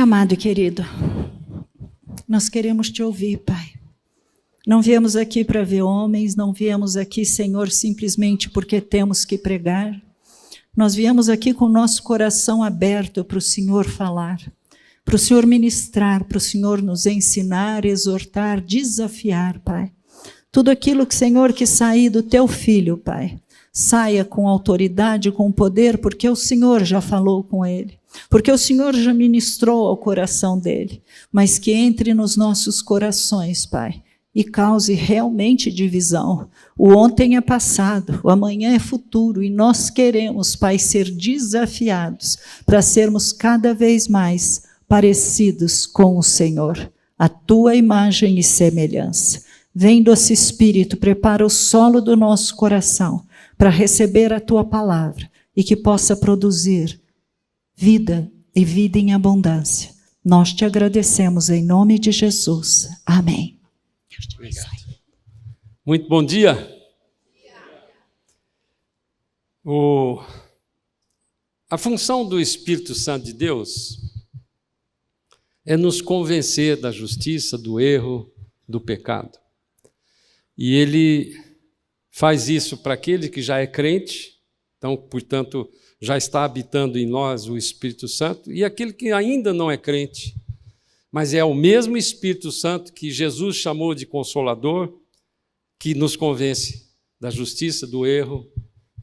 amado e querido, nós queremos te ouvir, Pai. Não viemos aqui para ver homens, não viemos aqui, Senhor, simplesmente porque temos que pregar. Nós viemos aqui com o nosso coração aberto para o Senhor falar, para o Senhor ministrar, para o Senhor nos ensinar, exortar, desafiar, Pai. Tudo aquilo que, Senhor, que sair do teu filho, Pai, saia com autoridade, com poder, porque o Senhor já falou com ele, porque o Senhor já ministrou ao coração dele, mas que entre nos nossos corações, Pai, e cause realmente divisão. O ontem é passado, o amanhã é futuro, e nós queremos, Pai, ser desafiados para sermos cada vez mais parecidos com o Senhor, a tua imagem e semelhança. Vem, doce Espírito, prepara o solo do nosso coração para receber a tua palavra e que possa produzir vida e vida em abundância. Nós te agradecemos em nome de Jesus. Amém. Obrigado. Muito bom dia. A função do Espírito Santo de Deus é nos convencer da justiça, do erro, do pecado. E ele faz isso para aquele que já é crente, então, portanto, já está habitando em nós o Espírito Santo, e aquele que ainda não é crente, mas é o mesmo Espírito Santo que Jesus chamou de Consolador, que nos convence da justiça, do erro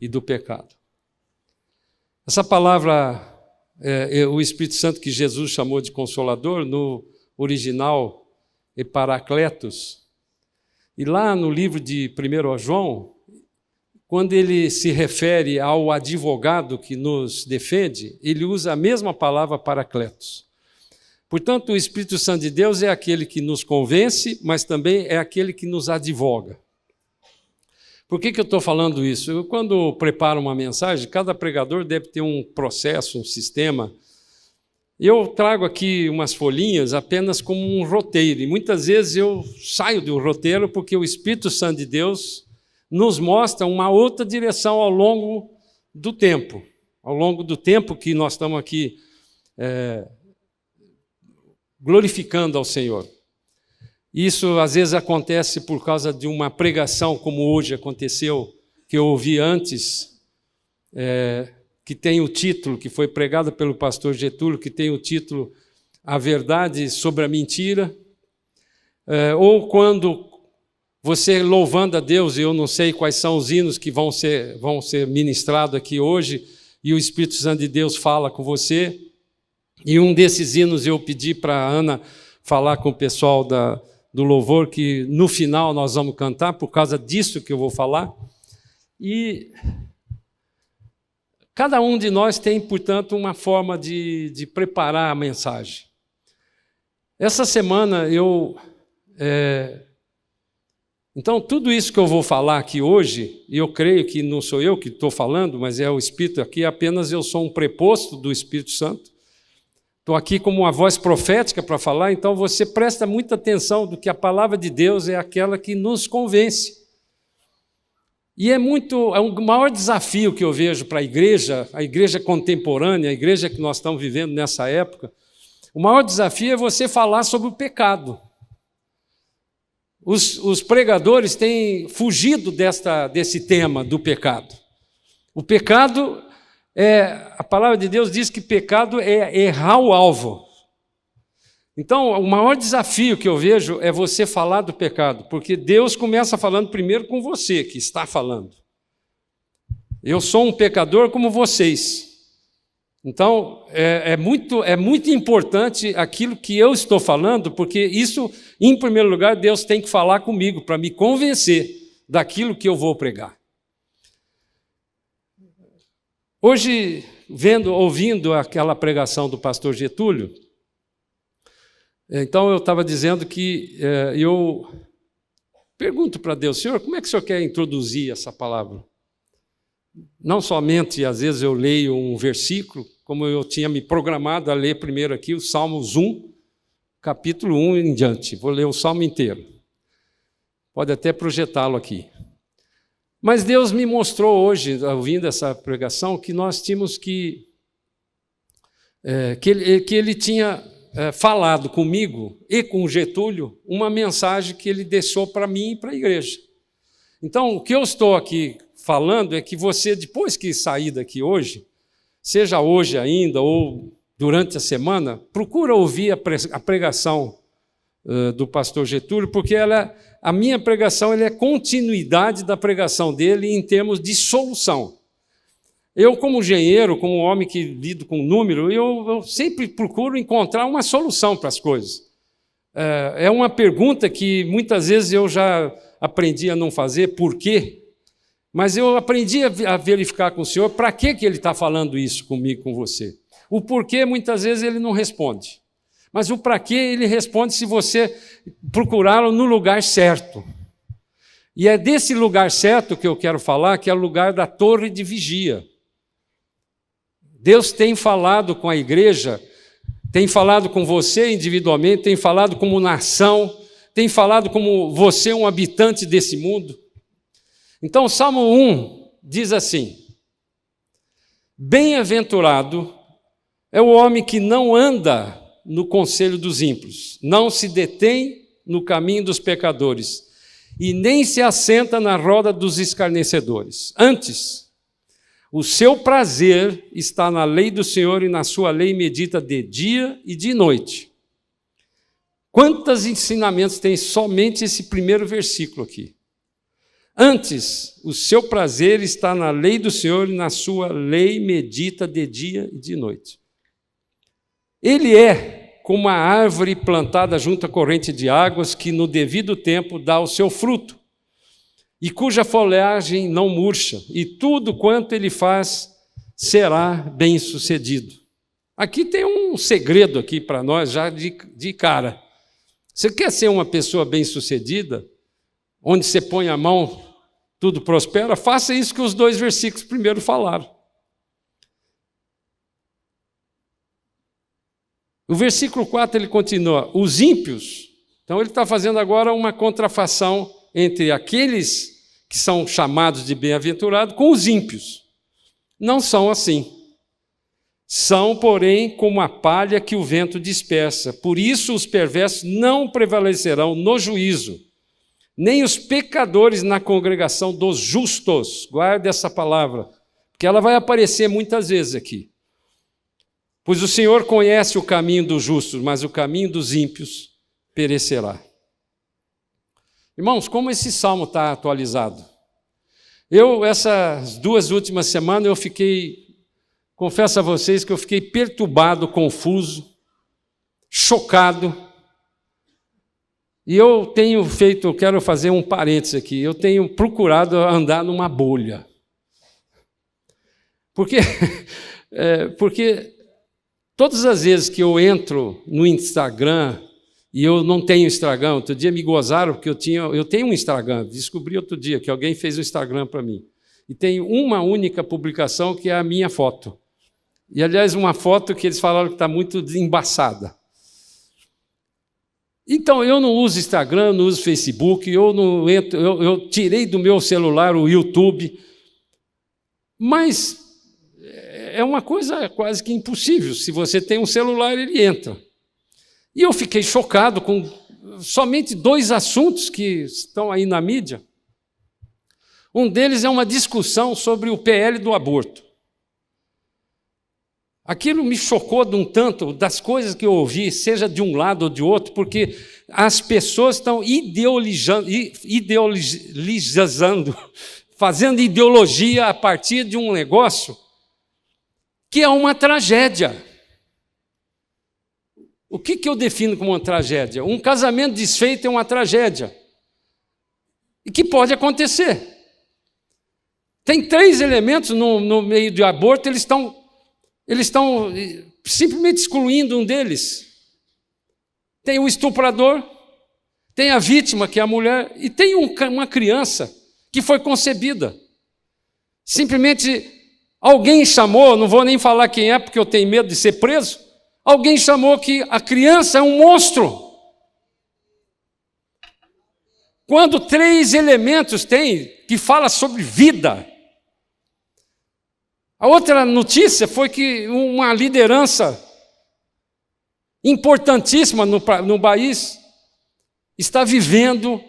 e do pecado. Essa palavra, o Espírito Santo que Jesus chamou de Consolador, no original é Paracletos. E lá no livro de 1 João, quando ele se refere ao advogado que nos defende, ele usa a mesma palavra Paracletos. Portanto, o Espírito Santo de Deus é aquele que nos convence, mas também é aquele que nos advoga. Por que eu estou falando isso? Eu, quando preparo uma mensagem, cada pregador deve ter um processo, um sistema. Eu trago aqui umas folhinhas apenas como um roteiro, e muitas vezes eu saio do roteiro porque o Espírito Santo de Deus nos mostra uma outra direção ao longo do tempo que nós estamos aqui glorificando ao Senhor. Isso às vezes acontece por causa de uma pregação como hoje aconteceu, que eu ouvi antes, que tem o título, que foi pregada pelo pastor Getúlio, que tem o título A Verdade sobre a Mentira, ou quando você louvando a Deus, e eu não sei quais são os hinos que vão ser ministrados aqui hoje, e o Espírito Santo de Deus fala com você, e um desses hinos eu pedi para a Ana falar com o pessoal do louvor, que no final nós vamos cantar, por causa disso que eu vou falar, e cada um de nós tem, portanto, uma forma de preparar a mensagem. Essa semana então, tudo isso que eu vou falar aqui hoje, e eu creio que não sou eu que estou falando, mas é o Espírito aqui, apenas eu sou um preposto do Espírito Santo. Estou aqui como uma voz profética para falar, então você presta muita atenção do que a palavra de Deus é aquela que nos convence. E é o maior desafio que eu vejo para a igreja contemporânea, a igreja que nós estamos vivendo nessa época, o maior desafio é você falar sobre o pecado. Os pregadores têm fugido desse tema do pecado. O pecado, a palavra de Deus diz que pecado é errar o alvo. Então, o maior desafio que eu vejo é você falar do pecado, porque Deus começa falando primeiro com você, que está falando. Eu sou um pecador como vocês. Então, é muito importante aquilo que eu estou falando, porque isso, em primeiro lugar, Deus tem que falar comigo para me convencer daquilo que eu vou pregar. Hoje, ouvindo aquela pregação do pastor Getúlio, então eu estava dizendo que eu pergunto para Deus, Senhor, como é que o Senhor quer introduzir essa palavra? Não somente, às vezes, eu leio um versículo, como eu tinha me programado a ler primeiro aqui o Salmos 1, capítulo 1 em diante. Vou ler o Salmo inteiro. Pode até projetá-lo aqui. Mas Deus me mostrou hoje, ouvindo essa pregação, que nós tínhamos que Ele tinha falado comigo e com o Getúlio uma mensagem que ele deixou para mim e para a igreja. Então, o que eu estou aqui falando é que você, depois que sair daqui hoje, seja hoje ainda ou durante a semana, procura ouvir a pregação do pastor Getúlio, porque a minha pregação é continuidade da pregação dele em termos de solução. Eu, como engenheiro, como homem que lido com número, eu sempre procuro encontrar uma solução para as coisas. É uma pergunta que muitas vezes eu já aprendi a não fazer, por quê? Mas eu aprendi a verificar com o Senhor para que ele está falando isso comigo, com você. O porquê, muitas vezes, ele não responde. Mas o para quê, ele responde se você procurá-lo no lugar certo. E é desse lugar certo que eu quero falar, que é o lugar da torre de vigia. Deus tem falado com a igreja, tem falado com você individualmente, tem falado como nação, tem falado como você, um habitante desse mundo. Então, o Salmo 1 diz assim: bem-aventurado é o homem que não anda no conselho dos ímpios, não se detém no caminho dos pecadores, e nem se assenta na roda dos escarnecedores. Antes, o seu prazer está na lei do Senhor, e na sua lei medita de dia e de noite. Quantos ensinamentos tem somente esse primeiro versículo aqui? Antes, o seu prazer está na lei do Senhor, e na sua lei medita de dia e de noite. Ele é como a árvore plantada junto à corrente de águas, que no devido tempo dá o seu fruto, e cuja folhagem não murcha, e tudo quanto ele faz será bem-sucedido. Aqui tem um segredo aqui para nós, já de cara. Você quer ser uma pessoa bem-sucedida, onde você põe a mão, tudo prospera? Faça isso que os 2 versículos primeiro falaram. O versículo 4 ele continua: os ímpios. Então ele está fazendo agora uma contrafação entre aqueles que são chamados de bem-aventurados com os ímpios. Não são assim. São, porém, como a palha que o vento dispersa. Por isso os perversos não prevalecerão no juízo, nem os pecadores na congregação dos justos. Guarde essa palavra, porque ela vai aparecer muitas vezes aqui. Pois o Senhor conhece o caminho dos justos, mas o caminho dos ímpios perecerá. Irmãos, como esse salmo está atualizado? Essas 2 últimas semanas, confesso a vocês que eu fiquei perturbado, confuso, chocado. E eu quero fazer um parênteses aqui, eu tenho procurado andar numa bolha. Porque todas as vezes que eu entro no Instagram, e eu não tenho Instagram, outro dia me gozaram porque eu tenho um Instagram, descobri outro dia que alguém fez um Instagram para mim. E tem uma única publicação que é a minha foto. E, aliás, uma foto que eles falaram que está muito embaçada. Então, eu não uso Instagram, não uso Facebook, eu tirei do meu celular o YouTube, mas é uma coisa quase que impossível. Se você tem um celular, ele entra. E eu fiquei chocado com somente 2 assuntos que estão aí na mídia. Um deles é uma discussão sobre o PL do aborto. Aquilo me chocou de um tanto das coisas que eu ouvi, seja de um lado ou de outro, porque as pessoas estão ideologizando, fazendo ideologia a partir de um negócio que é uma tragédia. O que eu defino como uma tragédia? Um casamento desfeito é uma tragédia. E que pode acontecer. Tem 3 elementos no meio do aborto, eles estão simplesmente excluindo um deles. Tem o estuprador, tem a vítima, que é a mulher, e tem uma criança que foi concebida. Simplesmente alguém chamou, não vou nem falar quem é, porque eu tenho medo de ser preso, alguém chamou que a criança é um monstro. Quando 3 elementos tem que fala sobre vida. A outra notícia foi que uma liderança importantíssima no país, está vivendo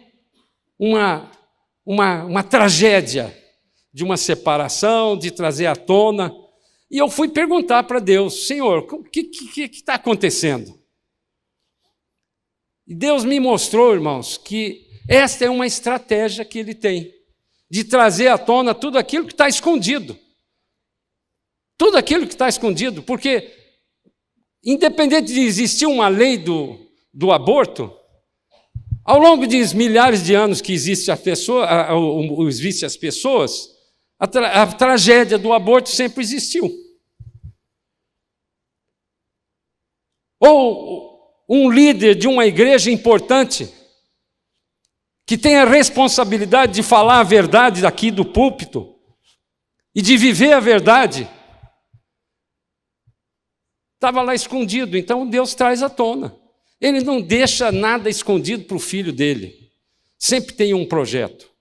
uma tragédia de uma separação, de trazer à tona. E eu fui perguntar para Deus: Senhor, o que está acontecendo? E Deus me mostrou, irmãos, que esta é uma estratégia que Ele tem, de trazer à tona tudo aquilo que está escondido. Tudo aquilo que está escondido, porque, independente de existir uma lei do aborto, ao longo de milhares de anos que existe as pessoas, a tragédia do aborto sempre existiu. Ou um líder de uma igreja importante, que tem a responsabilidade de falar a verdade daqui do púlpito, e de viver a verdade, estava lá escondido. Então Deus traz à tona. Ele não deixa nada escondido para o filho dele. Sempre tem um projeto.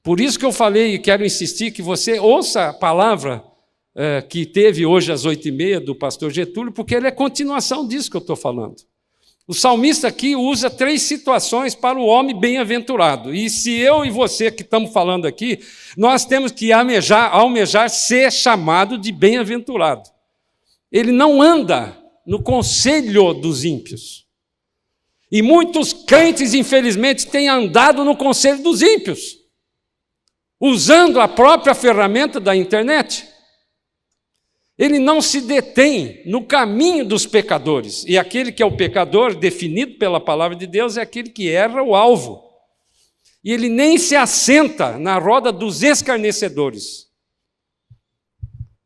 Por isso que eu falei e quero insistir que você ouça a palavra que teve hoje às 8h30 do pastor Getúlio, porque ele é continuação disso que eu estou falando. O salmista aqui usa 3 situações para o homem bem-aventurado. E se eu e você que estamos falando aqui, nós temos que almejar ser chamado de bem-aventurado. Ele não anda no conselho dos ímpios. E muitos crentes, infelizmente, têm andado no conselho dos ímpios, usando a própria ferramenta da internet. Ele não se detém no caminho dos pecadores. E aquele que é o pecador, definido pela palavra de Deus, é aquele que erra o alvo. E ele nem se assenta na roda dos escarnecedores.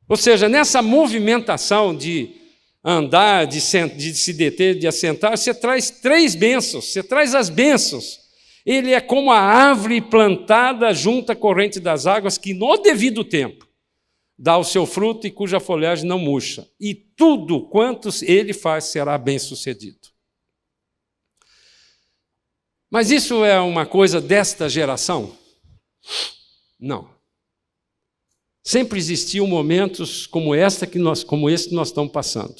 Ou seja, nessa movimentação de andar, de se deter, de assentar, você traz 3 bênçãos, você traz as bênçãos. Ele é como a árvore plantada junto à corrente das águas, que no devido tempo dá o seu fruto e cuja folhagem não murcha. E tudo quanto ele faz será bem-sucedido. Mas isso é uma coisa desta geração? Não. Sempre existiam momentos como esse que nós estamos passando.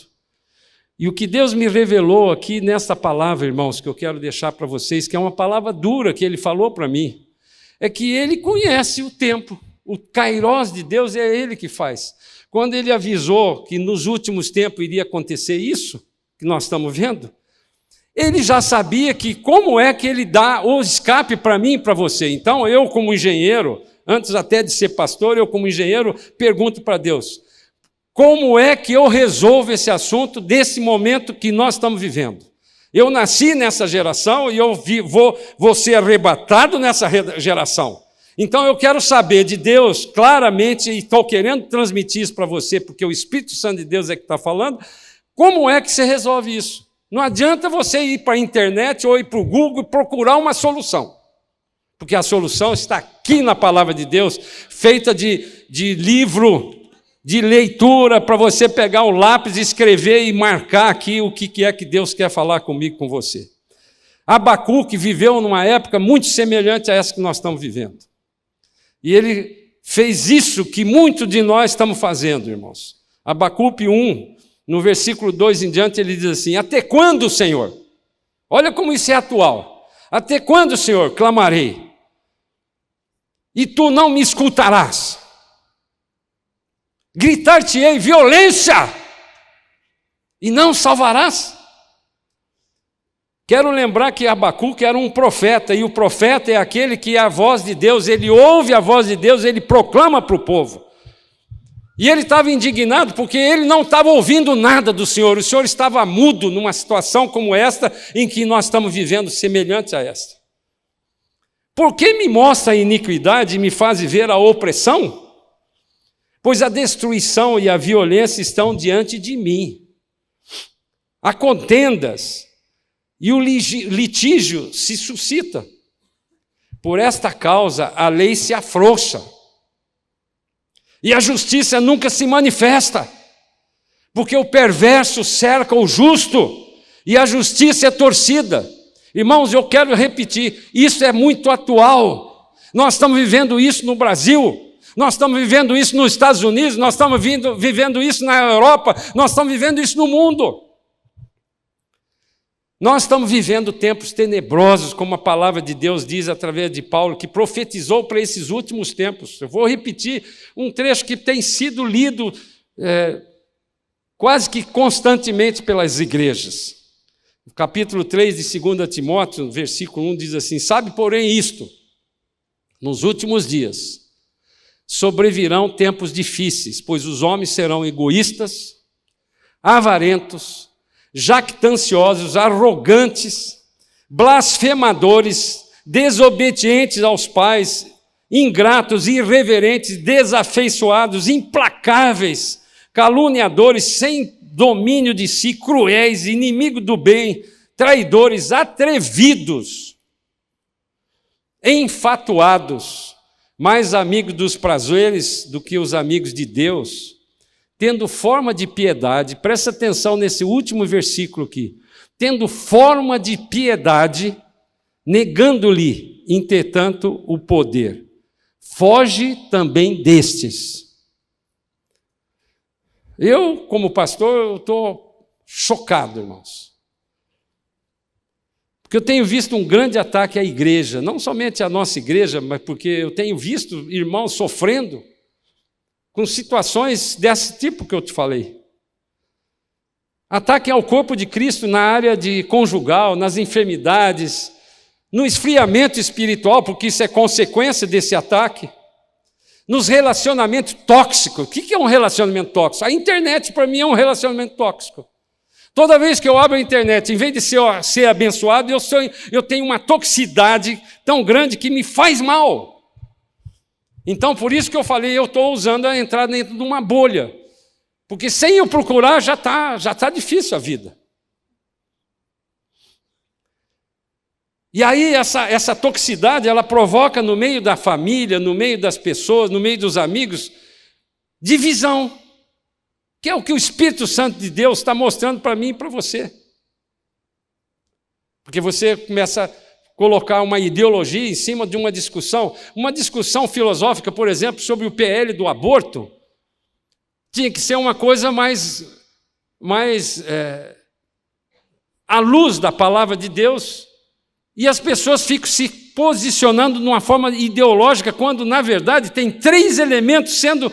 E o que Deus me revelou aqui nessa palavra, irmãos, que eu quero deixar para vocês, que é uma palavra dura que Ele falou para mim, é que Ele conhece o tempo. O kairós de Deus é Ele que faz. Quando Ele avisou que nos últimos tempos iria acontecer isso, que nós estamos vendo, Ele já sabia que como é que Ele dá o escape para mim e para você. Então, eu como engenheiro, antes até de ser pastor, eu como engenheiro, pergunto para Deus, como é que eu resolvo esse assunto desse momento que nós estamos vivendo? Eu nasci nessa geração e eu vou ser arrebatado nessa geração. Então eu quero saber de Deus claramente, e estou querendo transmitir isso para você, porque o Espírito Santo de Deus é que está falando, como é que você resolve isso? Não adianta você ir para a internet ou ir para o Google e procurar uma solução. Porque a solução está aqui na palavra de Deus, feita de livro, de leitura, para você pegar um lápis, escrever e marcar aqui o que é que Deus quer falar comigo, com você. Abacuque viveu numa época muito semelhante a essa que nós estamos vivendo. E ele fez isso que muitos de nós estamos fazendo, irmãos. Abacuque 1, no versículo 2 em diante, ele diz assim, até quando, Senhor? Olha como isso é atual. Até quando, Senhor, clamarei? E tu não me escutarás. Gritar-te-ei violência, e não salvarás. Quero lembrar que Abacuque era um profeta, e o profeta é aquele que é a voz de Deus, ele ouve a voz de Deus, ele proclama para o povo. E ele estava indignado porque ele não estava ouvindo nada do Senhor, o Senhor estava mudo numa situação como esta, em que nós estamos vivendo semelhante a esta. Por que me mostra a iniquidade e me faz ver a opressão? Pois a destruição e a violência estão diante de mim. Há contendas e o litígio se suscita. Por esta causa a lei se afrouxa e a justiça nunca se manifesta, porque o perverso cerca o justo e a justiça é torcida. Irmãos, eu quero repetir, isso é muito atual. Nós estamos vivendo isso no Brasil. Nós estamos vivendo isso nos Estados Unidos, nós estamos vivendo isso na Europa, nós estamos vivendo isso no mundo. Nós estamos vivendo tempos tenebrosos, como a palavra de Deus diz através de Paulo, que profetizou para esses últimos tempos. Eu vou repetir um trecho que tem sido lido quase que constantemente pelas igrejas. No capítulo 3 de 2 Timóteo, no versículo 1, diz assim: sabe, porém, isto, nos últimos dias sobrevirão tempos difíceis, pois os homens serão egoístas, avarentos, jactanciosos, arrogantes, blasfemadores, desobedientes aos pais, ingratos, irreverentes, desafeiçoados, implacáveis, caluniadores, sem domínio de si, cruéis, inimigos do bem, traidores, atrevidos, enfatuados, mais amigos dos prazeres do que os amigos de Deus, tendo forma de piedade. Presta atenção nesse último versículo aqui. Tendo forma de piedade, negando-lhe, entretanto, o poder. Foge também destes. Eu, como pastor, estou chocado, irmãos. Porque eu tenho visto um grande ataque à igreja, não somente à nossa igreja, mas porque eu tenho visto irmãos sofrendo com situações desse tipo que eu te falei. Ataque ao corpo de Cristo na área de conjugal, nas enfermidades, no esfriamento espiritual, porque isso é consequência desse ataque. Nos relacionamentos tóxicos. O que é um relacionamento tóxico? A internet, para mim, é um relacionamento tóxico. Toda vez que eu abro a internet, em vez de ser abençoado, eu tenho uma toxicidade tão grande que me faz mal. Então, por isso que eu falei, eu estou usando a entrar dentro de uma bolha. Porque sem eu procurar, já tá difícil a vida. E aí essa toxicidade, ela provoca no meio da família, no meio das pessoas, no meio dos amigos, divisão. Que é o que o Espírito Santo de Deus está mostrando para mim e para você. Porque você começa a colocar uma ideologia em cima de uma discussão filosófica, por exemplo, sobre o PL do aborto, tinha que ser uma coisa mais à luz da palavra de Deus, e as pessoas ficam se posicionando de uma forma ideológica, quando, na verdade, tem 3 elementos sendo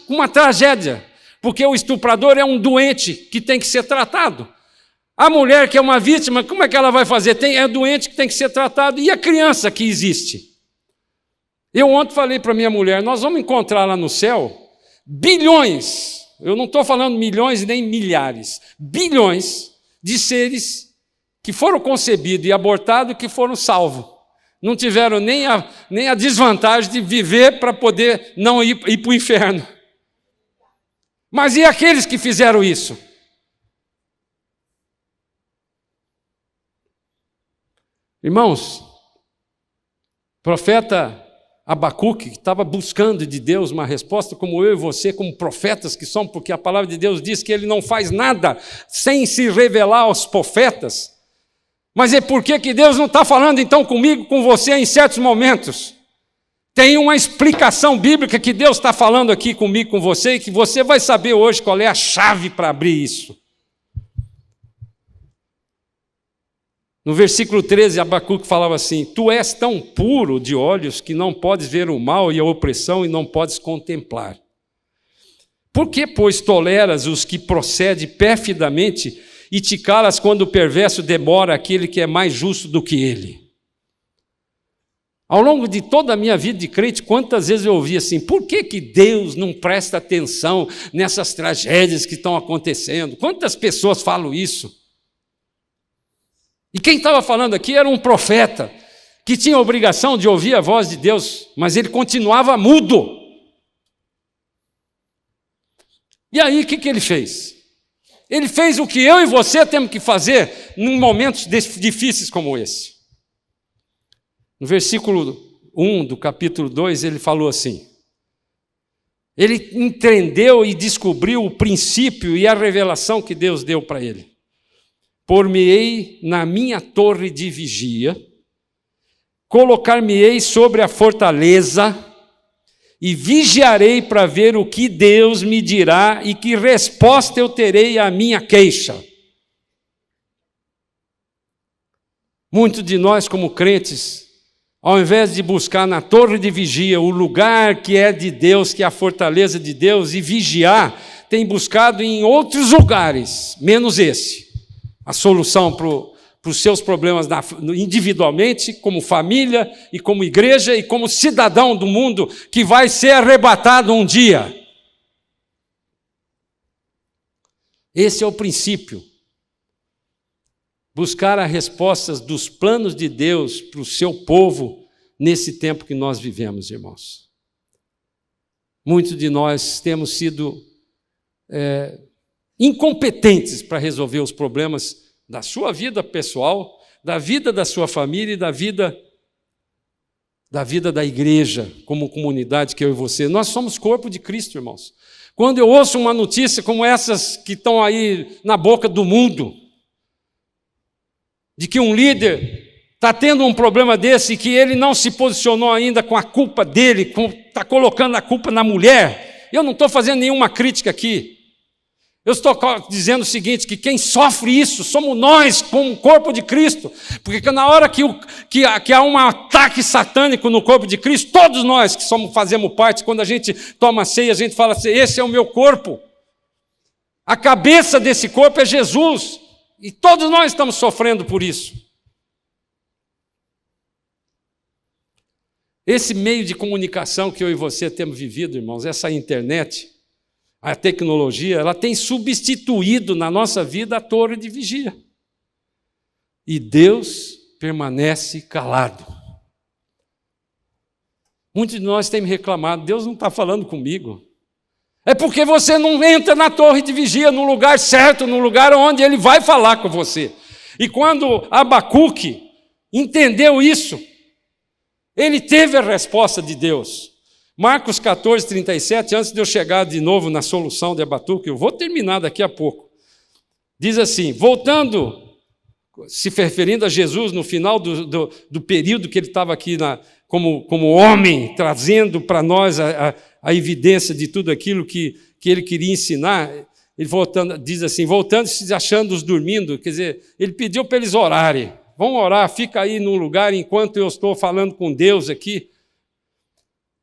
uma tragédia, porque o estuprador é um doente que tem que ser tratado. A mulher que é uma vítima, como é que ela vai fazer? É doente que tem que ser tratado. E a criança que existe? Eu ontem falei para minha mulher, nós vamos encontrar lá no céu bilhões, eu não estou falando milhões nem milhares, bilhões de seres que foram concebidos e abortados, que foram salvos. Não tiveram nem a desvantagem de viver para poder não ir para o inferno. Mas e aqueles que fizeram isso? Irmãos, profeta Abacuque, que estava buscando de Deus uma resposta, como eu e você, como profetas que somos, porque a palavra de Deus diz que ele não faz nada sem se revelar aos profetas. Mas é porque que Deus não está falando então comigo, com você em certos momentos? Tem uma explicação bíblica que Deus está falando aqui comigo, com você, e que você vai saber hoje qual é a chave para abrir isso. No versículo 13, Abacuque falava assim: tu és tão puro de olhos que não podes ver o mal e a opressão e não podes contemplar. Por que, pois, toleras os que procedem perfidamente e te calas quando o perverso demora aquele que é mais justo do que ele? Ao longo de toda a minha vida de crente, quantas vezes eu ouvi assim: por que Deus não presta atenção nessas tragédias que estão acontecendo? Quantas pessoas falam isso? E quem estava falando aqui era um profeta, que tinha a obrigação de ouvir a voz de Deus, mas ele continuava mudo. E aí o que ele fez? Ele fez o que eu e você temos que fazer em momentos difíceis como esse. No versículo 1 do capítulo 2, ele falou assim: ele entendeu e descobriu o princípio e a revelação que Deus deu para ele. Por-me-ei na minha torre de vigia, colocar-me-ei sobre a fortaleza e vigiarei para ver o que Deus me dirá e que resposta eu terei à minha queixa. Muitos de nós, como crentes, ao invés de buscar na torre de vigia o lugar que é de Deus, que é a fortaleza de Deus, e vigiar, tem buscado em outros lugares, menos esse, a solução para os seus problemas individualmente, como família e como igreja e como cidadão do mundo que vai ser arrebatado um dia. Esse é o princípio. Buscar as respostas dos planos de Deus para o seu povo nesse tempo que nós vivemos, irmãos. Muitos de nós temos sido incompetentes para resolver os problemas da sua vida pessoal, da vida da sua família e da vida da igreja, como comunidade que eu e você. Nós somos corpo de Cristo, irmãos. Quando eu ouço uma notícia como essas que estão aí na boca do mundo, de que um líder está tendo um problema desse e que ele não se posicionou ainda com a culpa dele, está colocando a culpa na mulher, eu não estou fazendo nenhuma crítica aqui. Eu estou dizendo o seguinte, que quem sofre isso somos nós, como corpo de Cristo, porque na hora que há um ataque satânico no corpo de Cristo, todos nós que fazemos parte, quando a gente toma ceia, a gente fala assim, esse é o meu corpo, a cabeça desse corpo é Jesus, e todos nós estamos sofrendo por isso. Esse meio de comunicação que eu e você temos vivido, irmãos, essa internet, a tecnologia, ela tem substituído na nossa vida a torre de vigia. E Deus permanece calado. Muitos de nós têm me reclamado, Deus não está falando comigo. É porque você não entra na torre de vigia, no lugar certo, no lugar onde Ele vai falar com você. E quando Abacuque entendeu isso, ele teve a resposta de Deus. Marcos 14, 37, antes de eu chegar de novo na solução de Abacuque, eu vou terminar daqui a pouco. Diz assim, voltando, se referindo a Jesus no final do período que ele estava aqui como homem, trazendo para nós a evidência de tudo aquilo que ele queria ensinar, ele diz assim, voltando-se achando-os dormindo, quer dizer, ele pediu para eles orarem. Vão orar, fica aí num lugar enquanto eu estou falando com Deus aqui.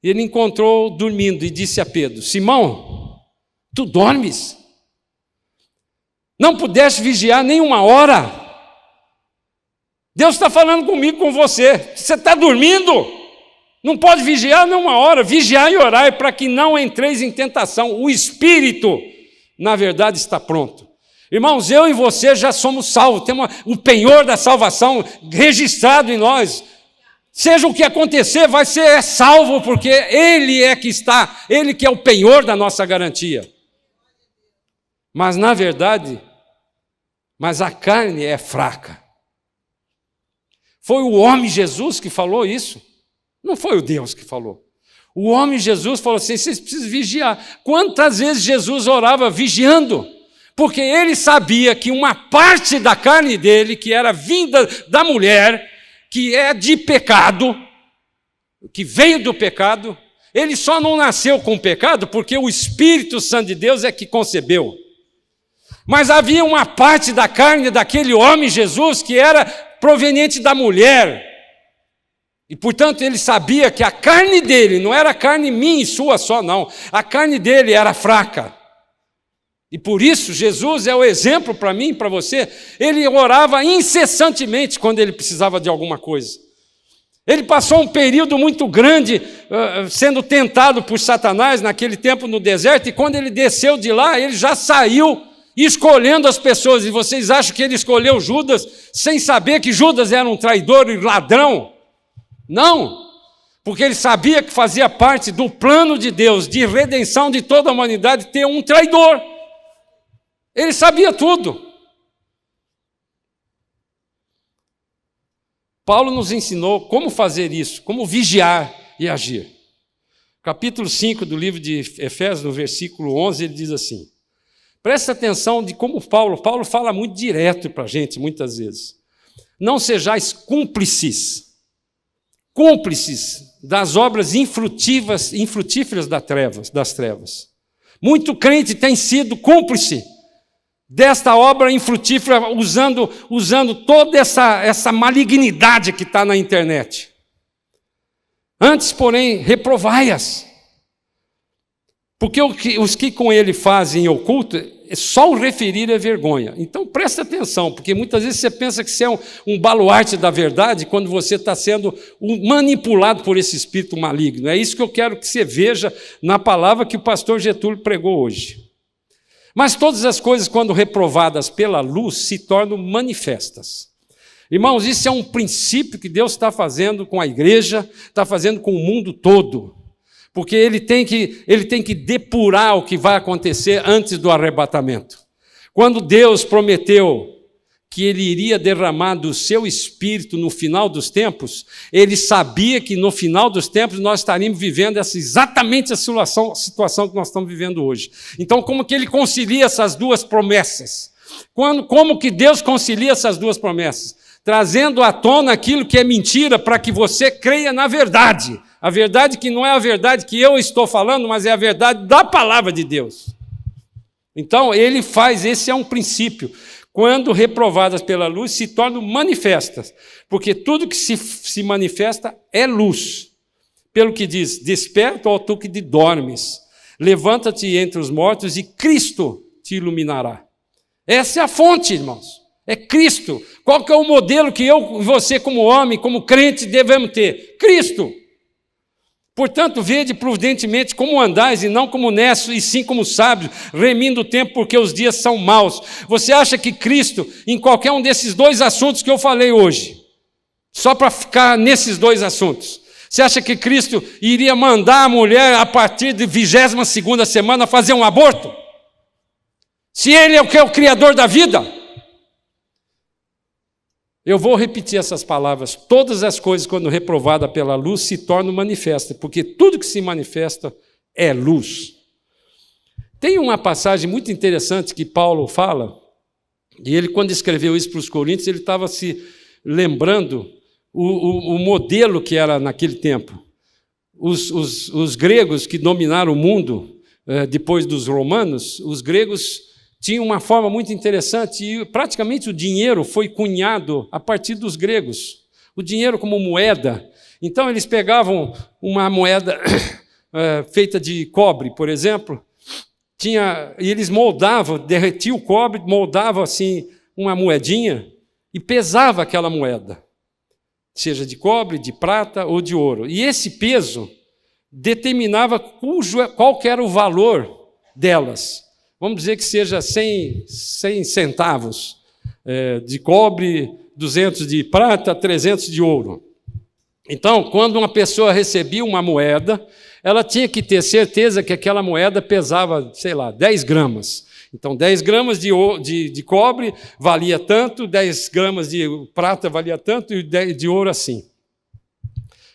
Ele encontrou dormindo e disse a Pedro, Simão, tu dormes? Não pudeste vigiar nem uma hora? Deus está falando comigo, com você. Você está dormindo? Não pode vigiar nem uma hora. Vigiar e orar é para que não entreis em tentação. O Espírito, na verdade, está pronto. Irmãos, eu e você já somos salvos. Temos o penhor da salvação registrado em nós. Seja o que acontecer, vai ser salvo, porque Ele é que está, Ele que é o penhor da nossa garantia. Mas, na verdade, a carne é fraca. Foi o homem Jesus que falou isso, não foi o Deus que falou. O homem Jesus falou assim, vocês precisam vigiar. Quantas vezes Jesus orava vigiando? Porque ele sabia que uma parte da carne dele, que era vinda da mulher, que é de pecado, que veio do pecado, ele só não nasceu com pecado porque o Espírito Santo de Deus é que concebeu. Mas havia uma parte da carne daquele homem Jesus que era proveniente da mulher. E, portanto, ele sabia que a carne dele não era carne minha e sua só, não. A carne dele era fraca. E por isso, Jesus é o exemplo para mim e para você. Ele orava incessantemente quando ele precisava de alguma coisa. Ele passou um período muito grande sendo tentado por Satanás naquele tempo no deserto, e quando ele desceu de lá, ele já saiu escolhendo as pessoas. E vocês acham que ele escolheu Judas sem saber que Judas era um traidor e ladrão? Não, porque ele sabia que fazia parte do plano de Deus de redenção de toda a humanidade ter um traidor. Ele sabia tudo. Paulo nos ensinou como fazer isso, como vigiar e agir. Capítulo 5 do livro de Efésios, no versículo 11, ele diz assim, presta atenção de como Paulo fala muito direto para a gente, muitas vezes. Não sejais cúmplices das obras infrutíferas das trevas. Muito crente tem sido cúmplice desta obra infrutífera, usando toda essa malignidade que está na internet. Antes, porém, reprovai-as. Porque os que com ele fazem em oculto, só o referir é vergonha. Então presta atenção, porque muitas vezes você pensa que você é um baluarte da verdade quando você está sendo manipulado por esse espírito maligno. É isso que eu quero que você veja na palavra que o pastor Getúlio pregou hoje. Mas todas as coisas, quando reprovadas pela luz, se tornam manifestas. Irmãos, isso é um princípio que Deus está fazendo com a igreja, está fazendo com o mundo todo. Porque ele tem que depurar o que vai acontecer antes do arrebatamento. Quando Deus prometeu que ele iria derramar do seu espírito no final dos tempos, ele sabia que no final dos tempos nós estaríamos vivendo exatamente a situação que nós estamos vivendo hoje. Então, como que ele concilia essas duas promessas? Como que Deus concilia essas duas promessas? Trazendo à tona aquilo que é mentira para que você creia na verdade. A verdade que não é a verdade que eu estou falando, mas é a verdade da palavra de Deus. Então, ele faz, esse é um princípio. Quando reprovadas pela luz, se tornam manifestas. Porque tudo que se manifesta é luz. Pelo que diz, desperta, ó tu que dormes. Levanta-te entre os mortos e Cristo te iluminará. Essa é a fonte, irmãos. É Cristo. Qual que é o modelo que eu e você, como homem, como crente, devemos ter? Cristo. Portanto, vede prudentemente como andais, e não como necios, e sim como sábios, remindo o tempo, porque os dias são maus. Você acha que Cristo, em qualquer um desses dois assuntos que eu falei hoje, só para ficar nesses dois assuntos, você acha que Cristo iria mandar a mulher, a partir de 22ª semana, fazer um aborto? Se Ele é o Criador da vida? Eu vou repetir essas palavras. Todas as coisas, quando reprovadas pela luz, se tornam manifestas, porque tudo que se manifesta é luz. Tem uma passagem muito interessante que Paulo fala, e ele, quando escreveu isso para os Coríntios, ele estava se lembrando o modelo que era naquele tempo. Os gregos que dominaram o mundo, depois dos romanos, os gregos tinha uma forma muito interessante e praticamente o dinheiro foi cunhado a partir dos gregos. O dinheiro como moeda. Então eles pegavam uma moeda feita de cobre, por exemplo, e eles moldavam, derretiam o cobre, moldavam assim uma moedinha e pesava aquela moeda, seja de cobre, de prata ou de ouro. E esse peso determinava qual que era o valor delas. Vamos dizer que seja 100 centavos de cobre, 200 de prata, 300 de ouro. Então, quando uma pessoa recebia uma moeda, ela tinha que ter certeza que aquela moeda pesava, 10 gramas. Então, 10 gramas de cobre valia tanto, 10 gramas de prata valia tanto e 10 de ouro assim.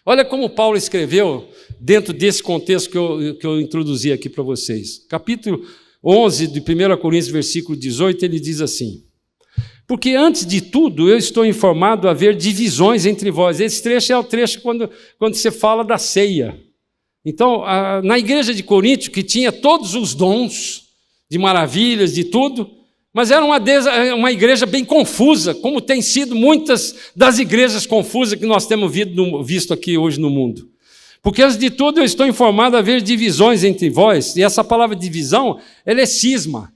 Olha como Paulo escreveu dentro desse contexto que eu introduzi aqui para vocês. Capítulo 11 de 1 Coríntios, versículo 18, ele diz assim: porque antes de tudo eu estou informado a haver divisões entre vós. Esse trecho é o trecho quando você fala da ceia. Então, na igreja de Corinto, que tinha todos os dons de maravilhas, de tudo, mas era uma igreja bem confusa, como tem sido muitas das igrejas confusas que nós temos visto aqui hoje no mundo. Porque, antes de tudo, eu estou informado a haver divisões entre vós, e essa palavra divisão, ela é cisma.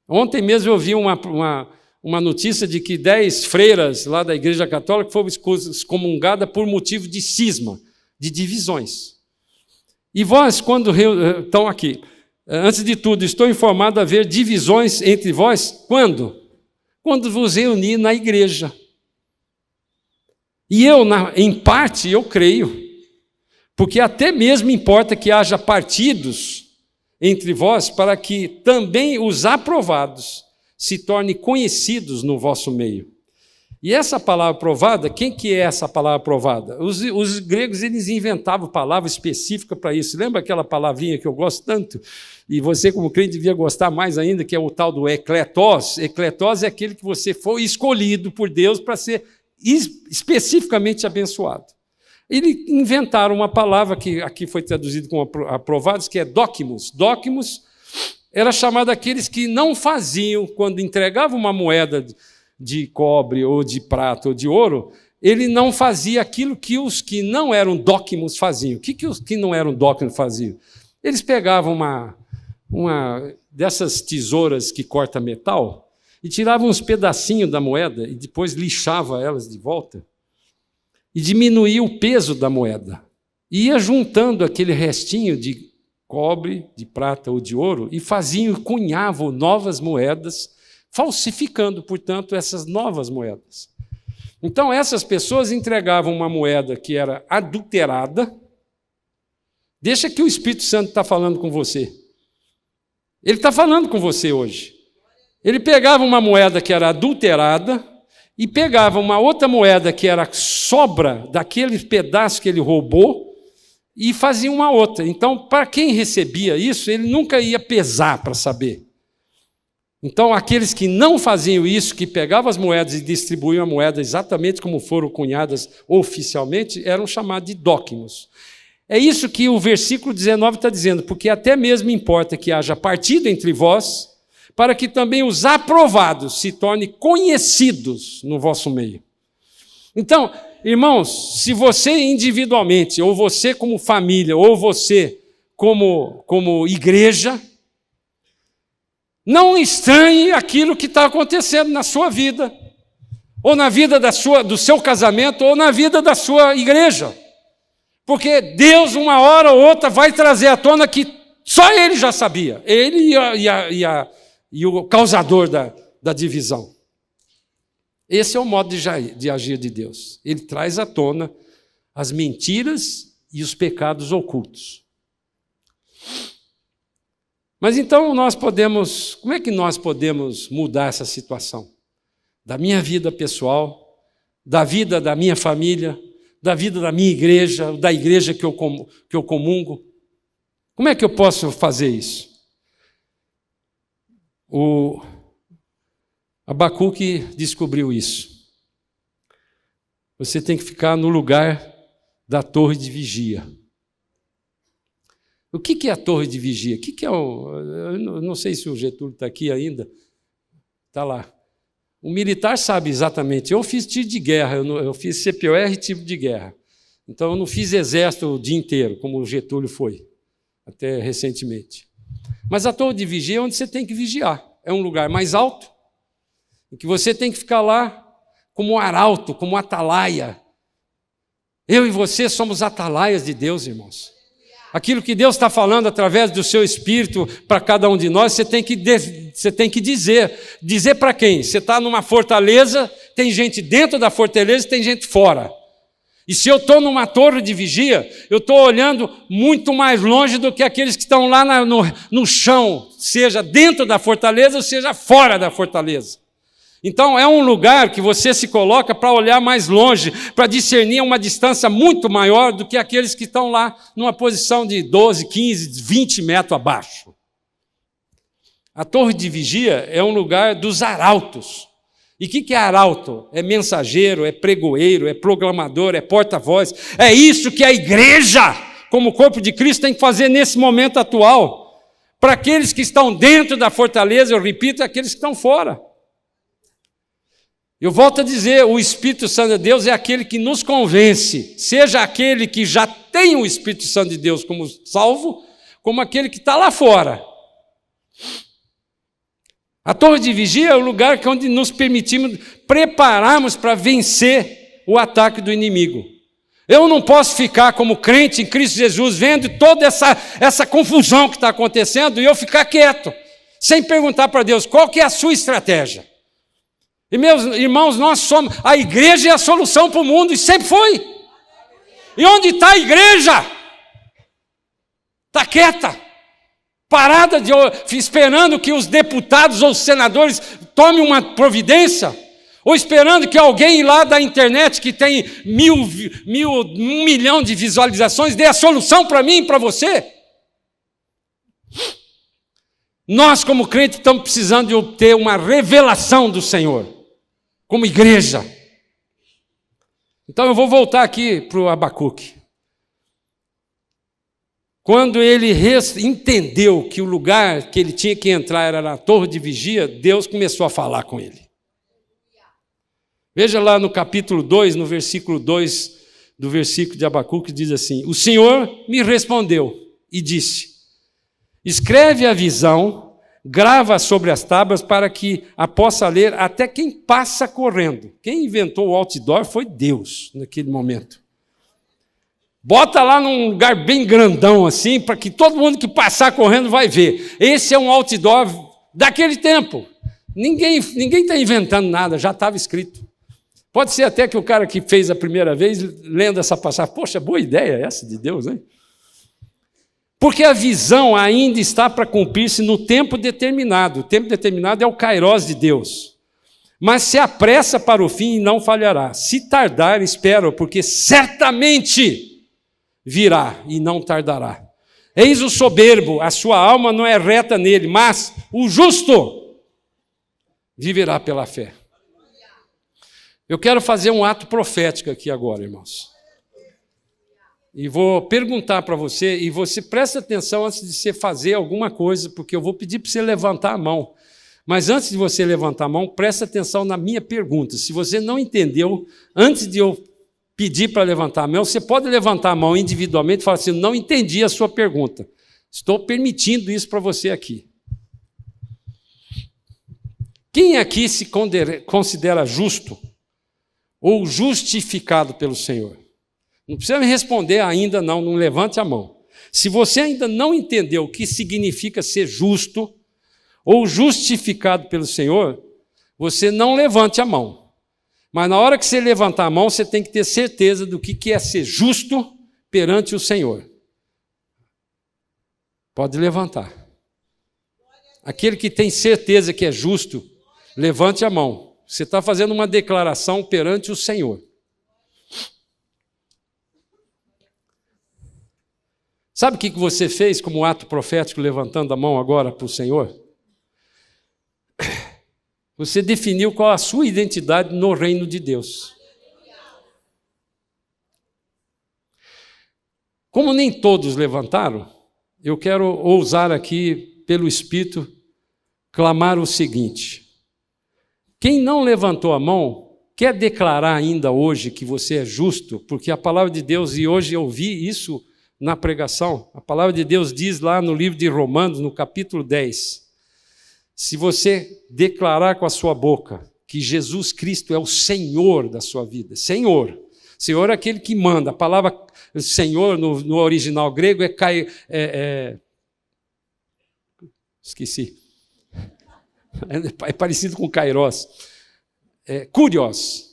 Ontem mesmo eu vi uma notícia de que 10 freiras lá da Igreja Católica foram excomungadas por motivo de cisma, de divisões. E vós, quando estão aqui, antes de tudo, estou informado a haver divisões entre vós, quando? Quando vos reunir na igreja. E eu, em parte, eu creio. Porque até mesmo importa que haja partidos entre vós, para que também os aprovados se tornem conhecidos no vosso meio. E essa palavra aprovada, quem que é essa palavra aprovada? Os gregos, eles inventavam palavra específica para isso. Lembra aquela palavrinha que eu gosto tanto? E você, como crente, devia gostar mais ainda, que é o tal do ecletos. Ecletos é aquele que você foi escolhido por Deus para ser especificamente abençoado. Eles inventaram uma palavra que aqui foi traduzida como aprovados, que é dokimos. Dokimos era chamado aqueles que não faziam, quando entregavam uma moeda de cobre, ou de prata, ou de ouro, ele não fazia aquilo que os que não eram dóquimos faziam. O que os que não eram dóquimos faziam? Eles pegavam uma dessas tesouras que corta metal e tiravam uns pedacinhos da moeda e depois lixava elas de volta e diminuía o peso da moeda. E ia juntando aquele restinho de cobre, de prata ou de ouro e faziam, cunhavam novas moedas, falsificando, portanto, essas novas moedas. Então, essas pessoas entregavam uma moeda que era adulterada. Deixa que o Espírito Santo está falando com você. Ele está falando com você hoje. Ele pegava uma moeda que era adulterada e pegava uma outra moeda que era sobra daquele pedaço que ele roubou e fazia uma outra. Então, para quem recebia isso, ele nunca ia pesar para saber. Então, aqueles que não faziam isso, que pegavam as moedas e distribuíam a moeda exatamente como foram cunhadas oficialmente, eram chamados de dóquimos. É isso que o versículo 19 está dizendo, porque até mesmo importa que haja partido entre vós, para que também os aprovados se tornem conhecidos no vosso meio. Então, irmãos, se você individualmente, ou você como família, ou você como igreja, não estranhe aquilo que está acontecendo na sua vida, ou na vida do seu casamento, ou na vida da sua igreja. Porque Deus, uma hora ou outra, vai trazer à tona que só Ele já sabia. Ele e o causador da divisão. Esse é o modo de agir de Deus. Ele traz à tona as mentiras e os pecados ocultos. Mas então como é que nós podemos mudar essa situação? Da minha vida pessoal, da vida da minha família, da vida da minha igreja, da igreja que eu comungo. Como é que eu posso fazer isso? O Abacuque descobriu isso. Você tem que ficar no lugar da torre de vigia. O que é a torre de vigia? O que é eu não sei se o Getúlio está aqui ainda. Está lá. O militar sabe exatamente. Eu fiz tiro de guerra, eu fiz CPOR e tiro de guerra. Então, eu não fiz exército o dia inteiro, como o Getúlio foi, até recentemente. Mas a torre de vigia é onde você tem que vigiar. É um lugar mais alto, em que você tem que ficar lá como arauto, como atalaia. Eu e você somos atalaias de Deus, irmãos. Aquilo que Deus está falando através do seu Espírito para cada um de nós, você tem que dizer. Dizer para quem? Você está numa fortaleza, tem gente dentro da fortaleza e tem gente fora. E se eu estou numa torre de vigia, eu estou olhando muito mais longe do que aqueles que estão lá no chão, seja dentro da fortaleza ou seja fora da fortaleza. Então, é um lugar que você se coloca para olhar mais longe, para discernir uma distância muito maior do que aqueles que estão lá numa posição de 12, 15, 20 metros abaixo. A torre de vigia é um lugar dos arautos. E o que é arauto? É mensageiro, é pregoeiro, é proclamador, é porta-voz. É isso que a igreja, como corpo de Cristo, tem que fazer nesse momento atual. Para aqueles que estão dentro da fortaleza, eu repito, aqueles que estão fora. Eu volto a dizer, o Espírito Santo de Deus é aquele que nos convence, seja aquele que já tem o Espírito Santo de Deus como salvo, como aquele que está lá fora. A torre de vigia é o lugar onde nos permitimos prepararmos para vencer o ataque do inimigo. Eu não posso ficar como crente em Cristo Jesus, vendo toda essa confusão que está acontecendo e eu ficar quieto, sem perguntar para Deus qual que é a sua estratégia. E meus irmãos, nós somos, a igreja é a solução para o mundo, e sempre foi. E onde está a igreja? Está quieta, parada, esperando que os deputados ou os senadores tomem uma providência, ou esperando que alguém lá da internet que tem 1 milhão de visualizações dê a solução para mim e para você. Nós, como crentes, estamos precisando de obter uma revelação do Senhor, como igreja. Então eu vou voltar aqui para o Abacuque. quando ele entendeu que o lugar que ele tinha que entrar era na torre de vigia, Deus começou a falar com ele. Veja lá no capítulo 2, no versículo 2 do versículo de Abacuque, diz assim: o Senhor me respondeu e disse: escreve a visão, grava sobre as tábuas para que a possa ler até quem passa correndo. Quem inventou o outdoor foi Deus naquele momento. Bota lá num lugar bem grandão assim, para que todo mundo que passar correndo vai ver. Esse é um outdoor daquele tempo. Ninguém está inventando nada, já estava escrito. Pode ser até que o cara que fez a primeira vez, lendo essa passagem, poxa, boa ideia essa de Deus, hein? Porque a visão ainda está para cumprir-se no tempo determinado. O tempo determinado é o kairós de Deus. Mas se apressa para o fim e não falhará. Se tardar, espera, porque certamente virá e não tardará. Eis o soberbo, a sua alma não é reta nele, mas o justo viverá pela fé. Eu quero fazer um ato profético aqui agora, irmãos. E vou perguntar para você, e você presta atenção antes de você fazer alguma coisa, porque eu vou pedir para você levantar a mão. Mas antes de você levantar a mão, presta atenção na minha pergunta. Se você não entendeu, antes de eu pedir para levantar a mão, você pode levantar a mão individualmente e falar assim: não entendi a sua pergunta. Estou permitindo isso para você aqui. Quem aqui se considera justo ou justificado pelo Senhor? Não precisa me responder ainda não levante a mão. Se você ainda não entendeu o que significa ser justo ou justificado pelo Senhor, você não levante a mão. Mas na hora que você levantar a mão, você tem que ter certeza do que é ser justo perante o Senhor. Pode levantar. Aquele que tem certeza que é justo, levante a mão. Você está fazendo uma declaração perante o Senhor. Sabe o que você fez como ato profético, levantando a mão agora para o Senhor? Você definiu qual a sua identidade no reino de Deus. Como nem todos levantaram, eu quero ousar aqui, pelo Espírito, clamar o seguinte: quem não levantou a mão, quer declarar ainda hoje que você é justo, porque a palavra de Deus, e hoje eu vi isso na pregação, a palavra de Deus diz lá no livro de Romanos, no capítulo 10, se você declarar com a sua boca que Jesus Cristo é o Senhor da sua vida, Senhor é aquele que manda, a palavra Senhor no original grego esqueci, é parecido com Kairos, Kurios.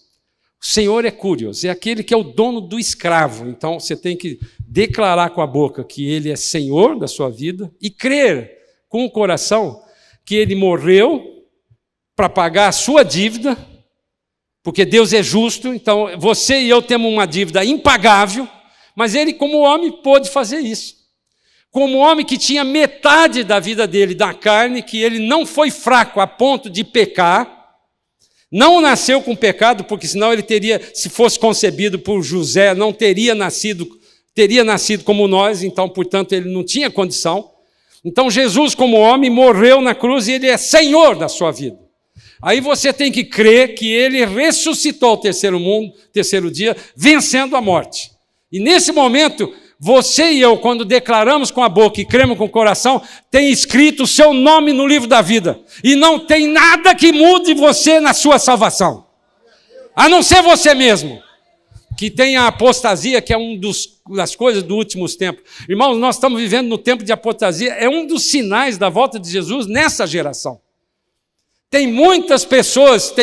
O Senhor é Kurios, é aquele que é o dono do escravo. Então você tem que declarar com a boca que Ele é Senhor da sua vida e crer com o coração que Ele morreu para pagar a sua dívida, porque Deus é justo. Então você e eu temos uma dívida impagável, mas Ele, como homem, pôde fazer isso. Como homem que tinha metade da vida dele da carne, que Ele não foi fraco a ponto de pecar, não nasceu com pecado, porque senão ele teria, se fosse concebido por José, não teria nascido como nós, então, portanto, ele não tinha condição. Então, Jesus, como homem, morreu na cruz e ele é Senhor da sua vida. Aí você tem que crer que ele ressuscitou ao terceiro dia, vencendo a morte. E nesse momento, você e eu, quando declaramos com a boca e cremos com o coração, tem escrito o seu nome no livro da vida. E não tem nada que mude você na sua salvação. A não ser você mesmo, que tem a apostasia, que é das coisas dos últimos tempos. Irmãos, nós estamos vivendo no tempo de apostasia, é um dos sinais da volta de Jesus nessa geração. Tem muitas pessoas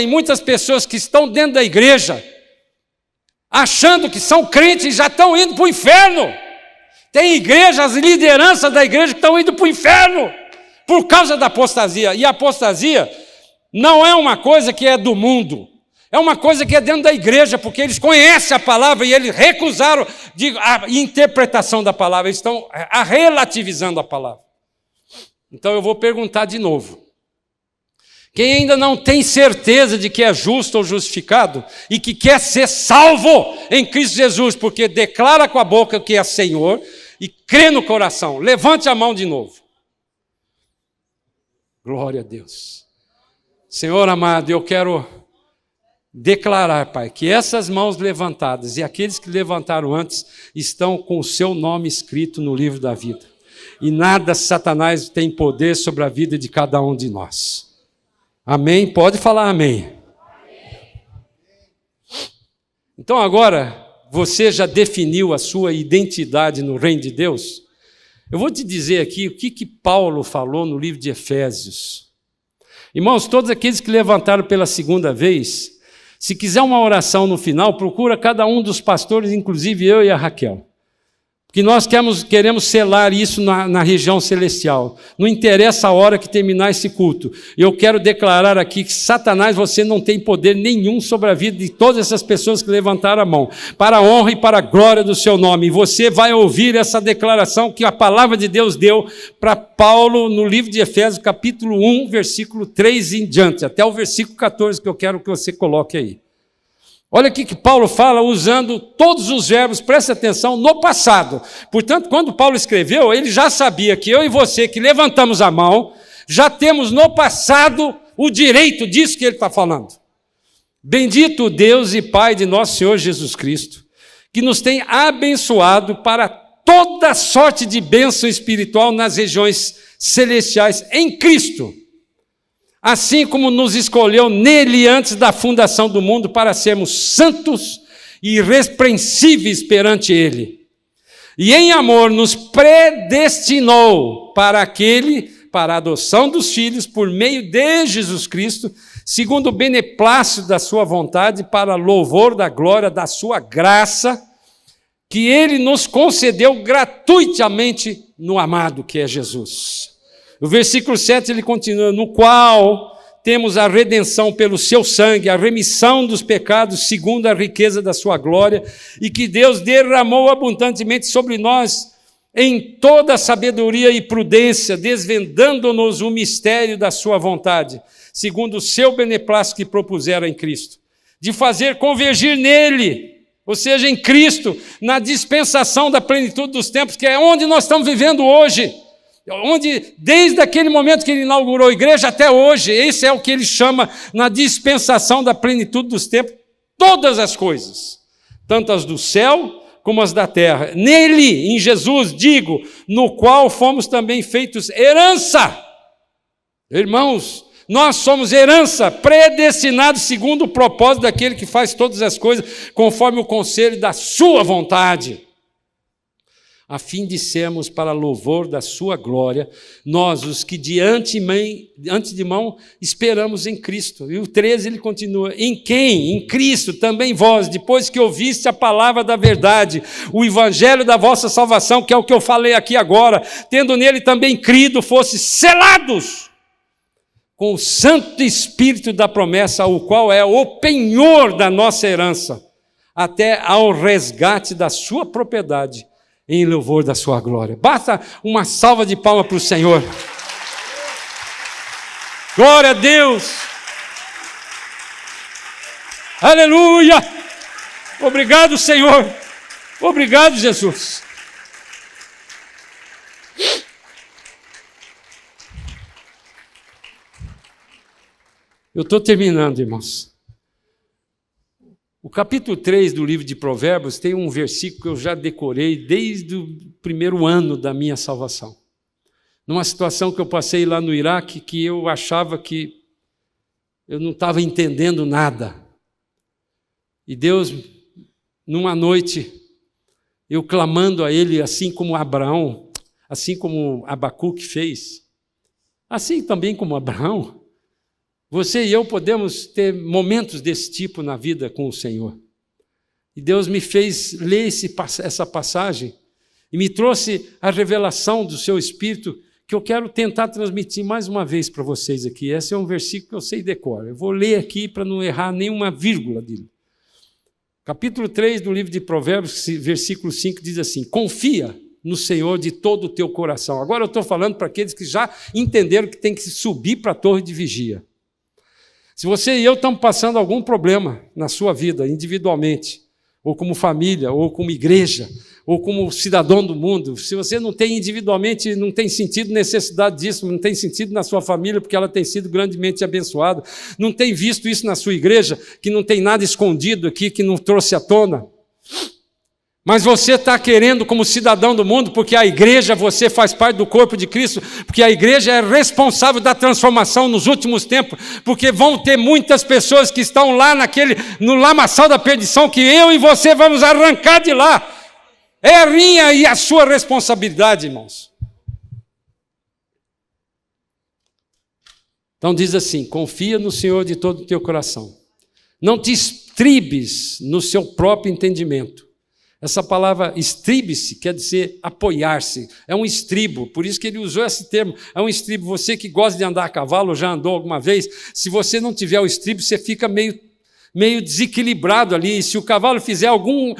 que estão dentro da igreja, achando que são crentes e já estão indo para o inferno. Tem igrejas, as lideranças da igreja que estão indo para o inferno por causa da apostasia. E a apostasia não é uma coisa que é do mundo, é uma coisa que é dentro da igreja, porque eles conhecem a palavra e eles recusaram a interpretação da palavra, eles estão relativizando a palavra. Então eu vou perguntar de novo. Quem ainda não tem certeza de que é justo ou justificado e que quer ser salvo em Cristo Jesus, porque declara com a boca que é Senhor e crê no coração. Levante a mão de novo. Glória a Deus. Senhor amado, eu quero declarar, Pai, que essas mãos levantadas e aqueles que levantaram antes estão com o seu nome escrito no livro da vida. E nada Satanás tem poder sobre a vida de cada um de nós. Amém? Pode falar amém. Então agora, você já definiu a sua identidade no reino de Deus? Eu vou te dizer aqui o que Paulo falou no livro de Efésios. Irmãos, todos aqueles que levantaram pela segunda vez, se quiser uma oração no final, procura cada um dos pastores, inclusive eu e a Raquel. Porque nós queremos selar isso na região celestial. Não interessa a hora que terminar esse culto. Eu quero declarar aqui que Satanás, você não tem poder nenhum sobre a vida de todas essas pessoas que levantaram a mão, para a honra e para a glória do seu nome. E você vai ouvir essa declaração que a palavra de Deus deu para Paulo no livro de Efésios, capítulo 1, versículo 3 em diante, até o versículo 14, que eu quero que você coloque aí. Olha aqui que Paulo fala usando todos os verbos, preste atenção, no passado. Portanto, quando Paulo escreveu, ele já sabia que eu e você que levantamos a mão, já temos no passado o direito disso que ele está falando. Bendito Deus e Pai de nosso Senhor Jesus Cristo, que nos tem abençoado para toda sorte de bênção espiritual nas regiões celestiais em Cristo. Assim como nos escolheu nele antes da fundação do mundo para sermos santos e irrepreensíveis perante ele. E em amor nos predestinou para a adoção dos filhos por meio de Jesus Cristo, segundo o beneplácito da sua vontade, para louvor da glória da sua graça, que ele nos concedeu gratuitamente no amado que é Jesus. O versículo 7 ele continua, no qual temos a redenção pelo seu sangue, a remissão dos pecados segundo a riqueza da sua glória, e que Deus derramou abundantemente sobre nós em toda sabedoria e prudência, desvendando-nos o mistério da sua vontade, segundo o seu beneplácito que propusera em Cristo, de fazer convergir nele, ou seja, em Cristo, na dispensação da plenitude dos tempos, que é onde nós estamos vivendo hoje, onde desde aquele momento que ele inaugurou a igreja até hoje, esse é o que ele chama na dispensação da plenitude dos tempos, todas as coisas, tanto as do céu como as da terra. Nele, em Jesus, digo, no qual fomos também feitos herança. Irmãos, nós somos herança, predestinados segundo o propósito daquele que faz todas as coisas, conforme o conselho da sua vontade, a fim de sermos para louvor da sua glória, nós, os que de antemão esperamos em Cristo. E o 13 ele continua, em quem? Em Cristo, também vós, depois que ouviste a palavra da verdade, o evangelho da vossa salvação, que é o que eu falei aqui agora, tendo nele também crido, fosse selados com o Santo Espírito da promessa, o qual é o penhor da nossa herança, até ao resgate da sua propriedade, em louvor da sua glória. Basta uma salva de palmas para o Senhor. Glória a Deus. Aleluia. Obrigado, Senhor. Obrigado, Jesus. Eu estou terminando, irmãos. O capítulo 3 do livro de Provérbios tem um versículo que eu já decorei desde o primeiro ano da minha salvação. Numa situação que eu passei lá no Iraque, que eu achava que eu não estava entendendo nada. E Deus, numa noite, eu clamando a Ele, assim como Abraão, assim como Abacuque fez, assim também como Abraão, você e eu podemos ter momentos desse tipo na vida com o Senhor. E Deus me fez ler essa passagem e me trouxe a revelação do seu Espírito que eu quero tentar transmitir mais uma vez para vocês aqui. Esse é um versículo que eu sei decor. Eu vou ler aqui para não errar nenhuma vírgula dele. Capítulo 3 do livro de Provérbios, versículo 5, diz assim, confia no Senhor de todo o teu coração. Agora eu estou falando para aqueles que já entenderam que tem que subir para a torre de vigia. Se você e eu estamos passando algum problema na sua vida, individualmente, ou como família, ou como igreja, ou como cidadão do mundo. Se você não tem individualmente, não tem sentido necessidade disso, não tem sentido na sua família, porque ela tem sido grandemente abençoada, não tem visto isso na sua igreja, que não tem nada escondido aqui, que não trouxe à tona. Mas você está querendo como cidadão do mundo, porque a igreja, você faz parte do corpo de Cristo, porque a igreja é responsável da transformação nos últimos tempos, porque vão ter muitas pessoas que estão lá no lamaçal da perdição, que eu e você vamos arrancar de lá. É a minha e a sua responsabilidade, irmãos. Então diz assim: confia no Senhor de todo o teu coração. Não te estribes no seu próprio entendimento. Essa palavra estribe-se quer dizer apoiar-se, é um estribo, por isso que ele usou esse termo, é um estribo. Você que gosta de andar a cavalo, já andou alguma vez, se você não tiver o estribo, você fica meio desequilibrado ali, se o cavalo fizer algum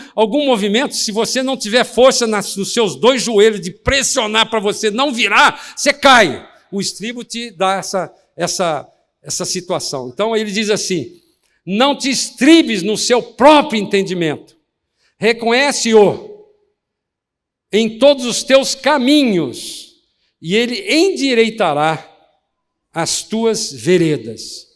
movimento, se você não tiver força nos seus dois joelhos de pressionar para você não virar, você cai. O estribo te dá essa situação. Então ele diz assim: não te estribes no seu próprio entendimento. Reconhece-o em todos os teus caminhos, e ele endireitará as tuas veredas.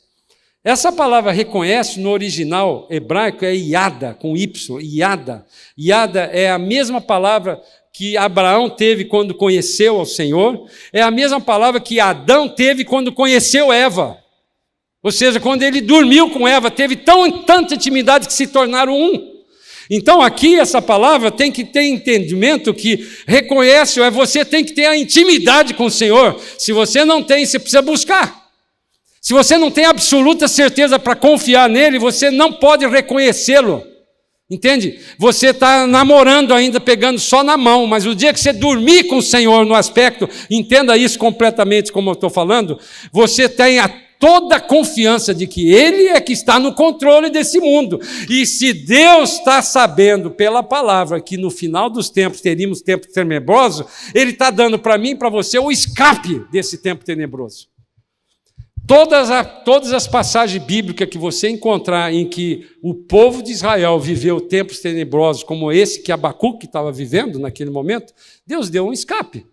Essa palavra reconhece, no original hebraico, é iada, com Y, iada. Iada é a mesma palavra que Abraão teve quando conheceu ao Senhor, é a mesma palavra que Adão teve quando conheceu Eva. Ou seja, quando ele dormiu com Eva, teve tanta intimidade que se tornaram um. Então aqui essa palavra tem que ter entendimento que reconhece, você tem que ter a intimidade com o Senhor. Se você não tem, você precisa buscar. Se você não tem absoluta certeza para confiar nele, você não pode reconhecê-lo. Entende? Você está namorando ainda, pegando só na mão, mas o dia que você dormir com o Senhor no aspecto, entenda isso completamente como eu estou falando, você tem toda a confiança de que Ele é que está no controle desse mundo. E se Deus está sabendo pela palavra que no final dos tempos teríamos tempo tenebroso, Ele está dando para mim e para você o escape desse tempo tenebroso. Todas as passagens bíblicas que você encontrar em que o povo de Israel viveu tempos tenebrosos como esse que Abacuque estava vivendo naquele momento, Deus deu um escape.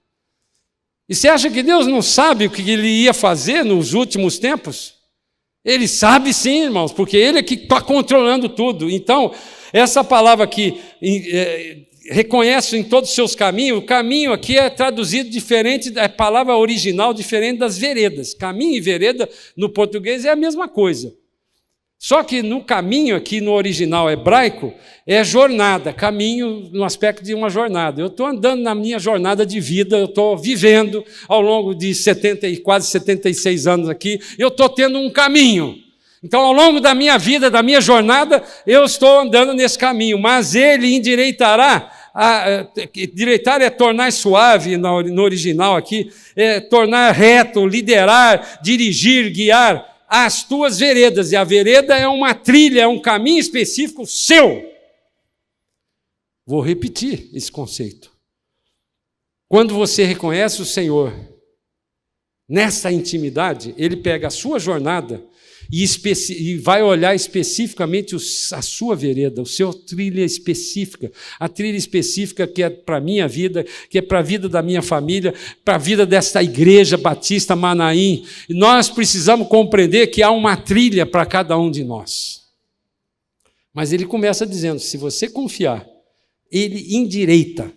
E você acha que Deus não sabe o que Ele ia fazer nos últimos tempos? Ele sabe sim, irmãos, porque Ele é que está controlando tudo. Então, essa palavra que reconhece em todos os seus caminhos, o caminho aqui é traduzido diferente, a palavra original diferente das veredas. Caminho e vereda no português é a mesma coisa. Só que no caminho aqui no original hebraico é jornada, caminho no aspecto de uma jornada. Eu estou andando na minha jornada de vida, eu estou vivendo ao longo de quase 76 anos aqui, eu estou tendo um caminho. Então, ao longo da minha vida, da minha jornada, eu estou andando nesse caminho, mas Ele endireitará. Endireitar é tornar suave no original aqui, é tornar reto, liderar, dirigir, guiar as tuas veredas, e a vereda é uma trilha, é um caminho específico seu. Vou repetir esse conceito. Quando você reconhece o Senhor nessa intimidade, Ele pega a sua jornada e vai olhar especificamente a sua vereda, a sua trilha específica, a trilha específica que é para a minha vida, que é para a vida da minha família, para a vida desta igreja Batista Manaim. E nós precisamos compreender que há uma trilha para cada um de nós. Mas ele começa dizendo, se você confiar, ele endireita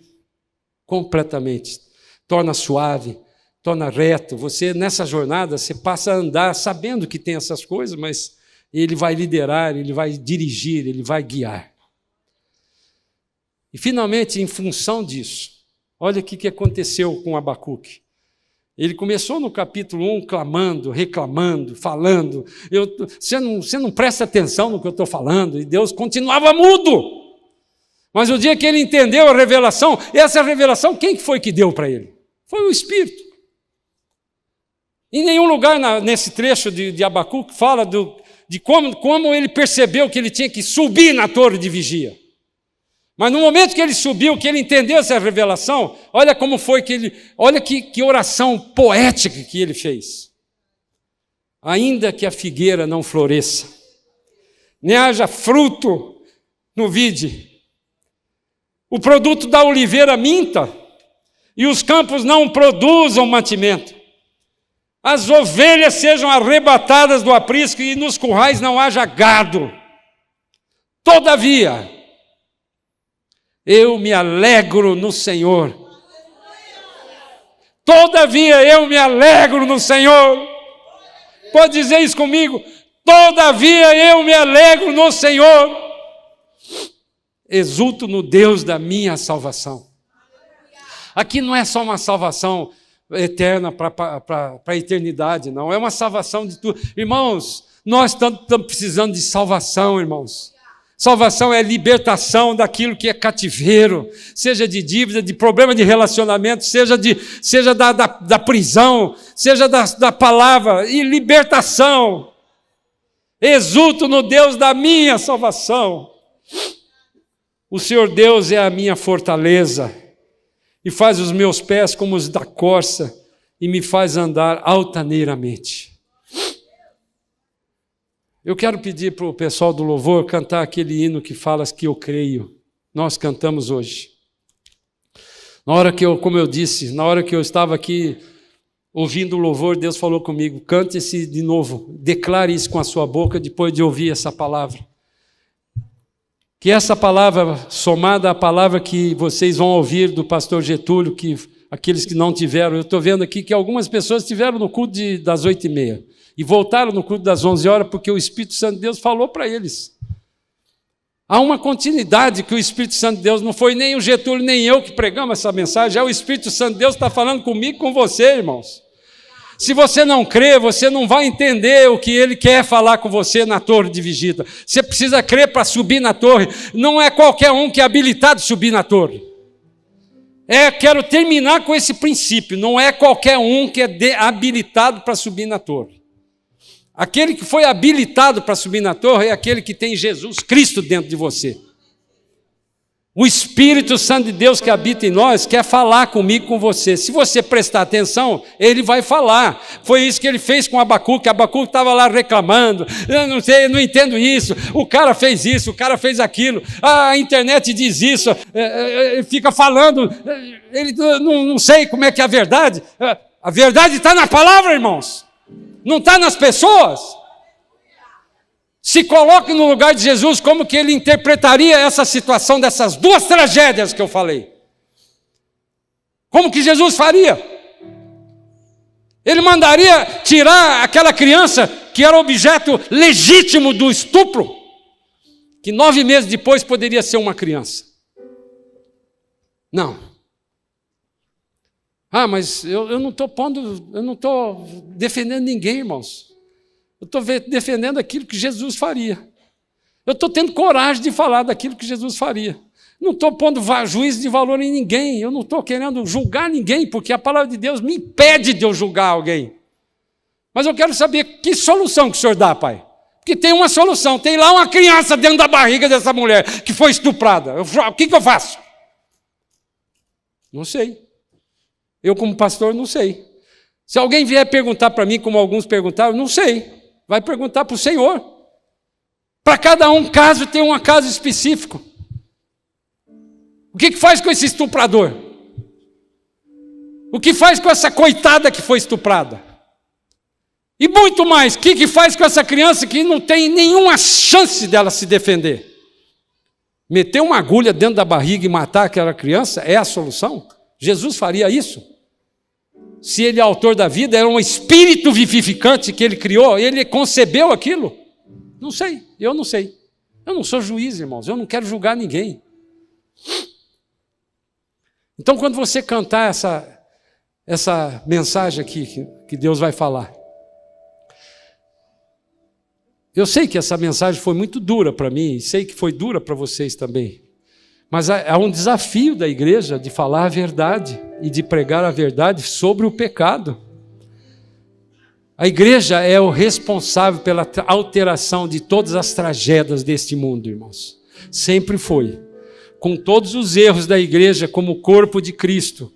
completamente, torna suave, torna reto. Você, nessa jornada, você passa a andar sabendo que tem essas coisas, mas Ele vai liderar, Ele vai dirigir, Ele vai guiar. E, finalmente, em função disso, olha o que aconteceu com Abacuque. Ele começou no capítulo 1 clamando, reclamando, falando. Você não presta atenção no que eu estou falando, e Deus continuava mudo. Mas o dia que ele entendeu a revelação, essa revelação, quem foi que deu para ele? Foi o Espírito. Em nenhum lugar nesse trecho de Abacuque fala de como ele percebeu que ele tinha que subir na torre de vigia. Mas no momento que ele subiu, que ele entendeu essa revelação, olha como foi olha que oração poética que ele fez. Ainda que a figueira não floresça, nem haja fruto no vide, o produto da oliveira minta, e os campos não produzam mantimento. As ovelhas sejam arrebatadas do aprisco, e nos currais não haja gado. Todavia, eu me alegro no Senhor. Todavia, eu me alegro no Senhor. Pode dizer isso comigo? Todavia, eu me alegro no Senhor. Exulto no Deus da minha salvação. Aqui não é só uma salvação eterna para a eternidade, não. É uma salvação de tudo. Irmãos, nós estamos precisando de salvação, irmãos. Salvação é libertação daquilo que é cativeiro, seja de dívida, de problema de relacionamento, seja da prisão, seja da palavra, e libertação. Exulto no Deus da minha salvação. O Senhor Deus é a minha fortaleza, e faz os meus pés como os da corça, e me faz andar altaneiramente. Eu quero pedir para o pessoal do louvor cantar aquele hino que fala que eu creio. Nós cantamos hoje. Na hora que como eu disse, na hora que eu estava aqui ouvindo o louvor, Deus falou comigo, cante esse de novo, declare isso com a sua boca depois de ouvir essa palavra. Que essa palavra, somada à palavra que vocês vão ouvir do pastor Getúlio, que aqueles que não tiveram, eu estou vendo aqui que algumas pessoas estiveram no culto das 8h30 e voltaram no culto das 11 horas porque o Espírito Santo de Deus falou para eles. Há uma continuidade que o Espírito Santo de Deus, não foi nem o Getúlio nem eu que pregamos essa mensagem, é o Espírito Santo de Deus que está falando comigo e com você, irmãos. Se você não crê, você não vai entender o que ele quer falar com você na torre de vigília. Você precisa crer para subir na torre. Não é qualquer um que é habilitado a subir na torre. Quero terminar com esse princípio. Não é qualquer um que é habilitado para subir na torre. Aquele que foi habilitado para subir na torre é aquele que tem Jesus Cristo dentro de você. O Espírito Santo de Deus que habita em nós quer falar comigo, com você. Se você prestar atenção, ele vai falar. Foi isso que ele fez com Abacuque. Abacuque estava lá reclamando. Eu não sei, eu não entendo isso. O cara fez isso, o cara fez aquilo. A internet diz isso. Ele fica falando. Ele não sei como é que é a verdade. A verdade está na palavra, irmãos. Não está nas pessoas. Se coloque no lugar de Jesus, como que ele interpretaria essa situação dessas duas tragédias que eu falei? Como que Jesus faria? Ele mandaria tirar aquela criança que era objeto legítimo do estupro, que 9 meses depois poderia ser uma criança. Não. Mas eu não estou defendendo ninguém, irmãos. Eu estou defendendo aquilo que Jesus faria. Eu estou tendo coragem de falar daquilo que Jesus faria. Não estou pondo juízo de valor em ninguém. Eu não estou querendo julgar ninguém, porque a palavra de Deus me impede de eu julgar alguém. Mas eu quero saber que solução que o Senhor dá, Pai. Porque tem uma solução. Tem lá uma criança dentro da barriga dessa mulher que foi estuprada. O que eu faço? Não sei. Eu, como pastor, não sei. Se alguém vier perguntar para mim, como alguns perguntaram, não sei. Vai perguntar para o Senhor. Para cada caso tem um caso específico. O que faz com esse estuprador? O que faz com essa coitada que foi estuprada? E muito mais, o que faz com essa criança que não tem nenhuma chance dela se defender? Meter uma agulha dentro da barriga e matar aquela criança é a solução? Jesus faria isso? Se ele é autor da vida, era um espírito vivificante que ele criou, ele concebeu aquilo? Não sei, eu não sei. Eu não sou juiz, irmãos, eu não quero julgar ninguém. Então, quando você cantar essa mensagem aqui que Deus vai falar, eu sei que essa mensagem foi muito dura para mim, e sei que foi dura para vocês também. Mas há um desafio da igreja de falar a verdade e de pregar a verdade sobre o pecado. A igreja é o responsável pela alteração de todas as tragédias deste mundo, irmãos. Sempre foi. Com todos os erros da igreja como corpo de Cristo.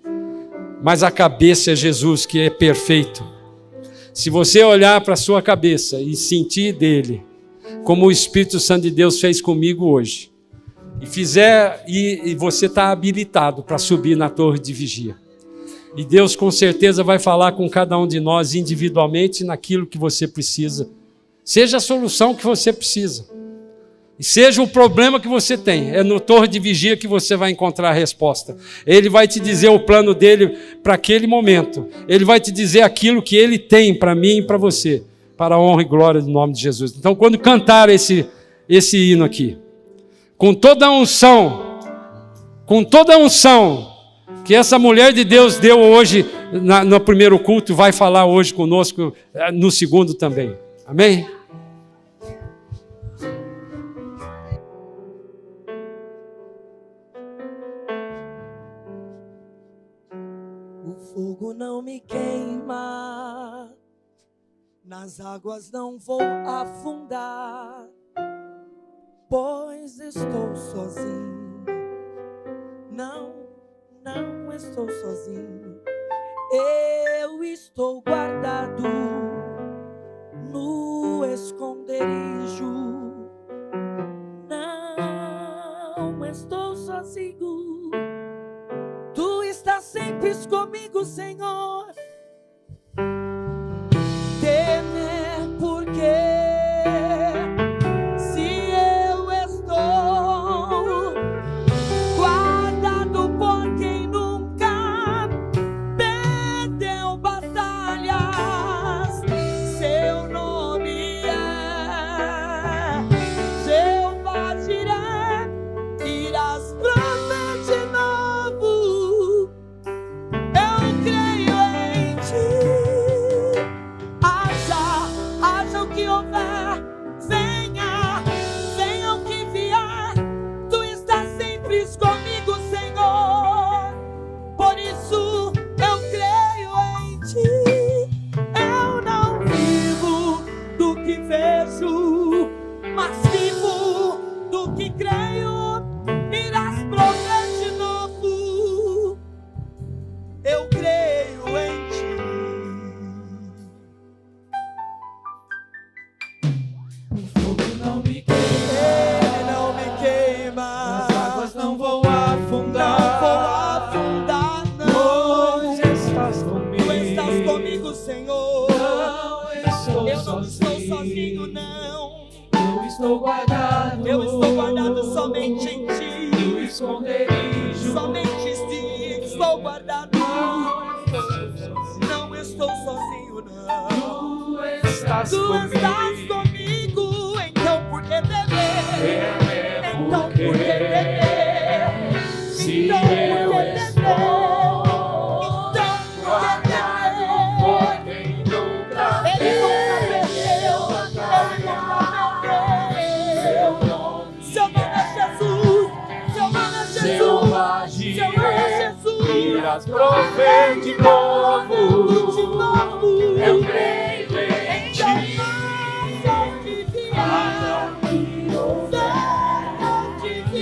Mas a cabeça é Jesus, que é perfeito. Se você olhar para a sua cabeça e sentir dele, como o Espírito Santo de Deus fez comigo hoje, e você está habilitado para subir na torre de vigia. E Deus com certeza vai falar com cada um de nós individualmente naquilo que você precisa. Seja a solução que você precisa. E seja o problema que você tem. É no torre de vigia que você vai encontrar a resposta. Ele vai te dizer o plano dele para aquele momento. Ele vai te dizer aquilo que ele tem para mim e para você. Para a honra e glória do nome de Jesus. Então, quando cantar esse hino aqui, com toda a unção, que essa mulher de Deus deu hoje no primeiro culto, vai falar hoje conosco no segundo também. Amém? O fogo não me queima, nas águas não vou afundar, pois estou sozinho. Não estou sozinho. Eu estou guardado no esconderijo. Não estou sozinho. Tu estás sempre comigo, Senhor. Temer porque somente em ti, no esconderijo, somente em ti estou guardado. Não estou sozinho, não. Tu estás comigo, então por que temer? Então por que temer? Se Então por que eu temer? Irás prover de novo, eu creio em ti.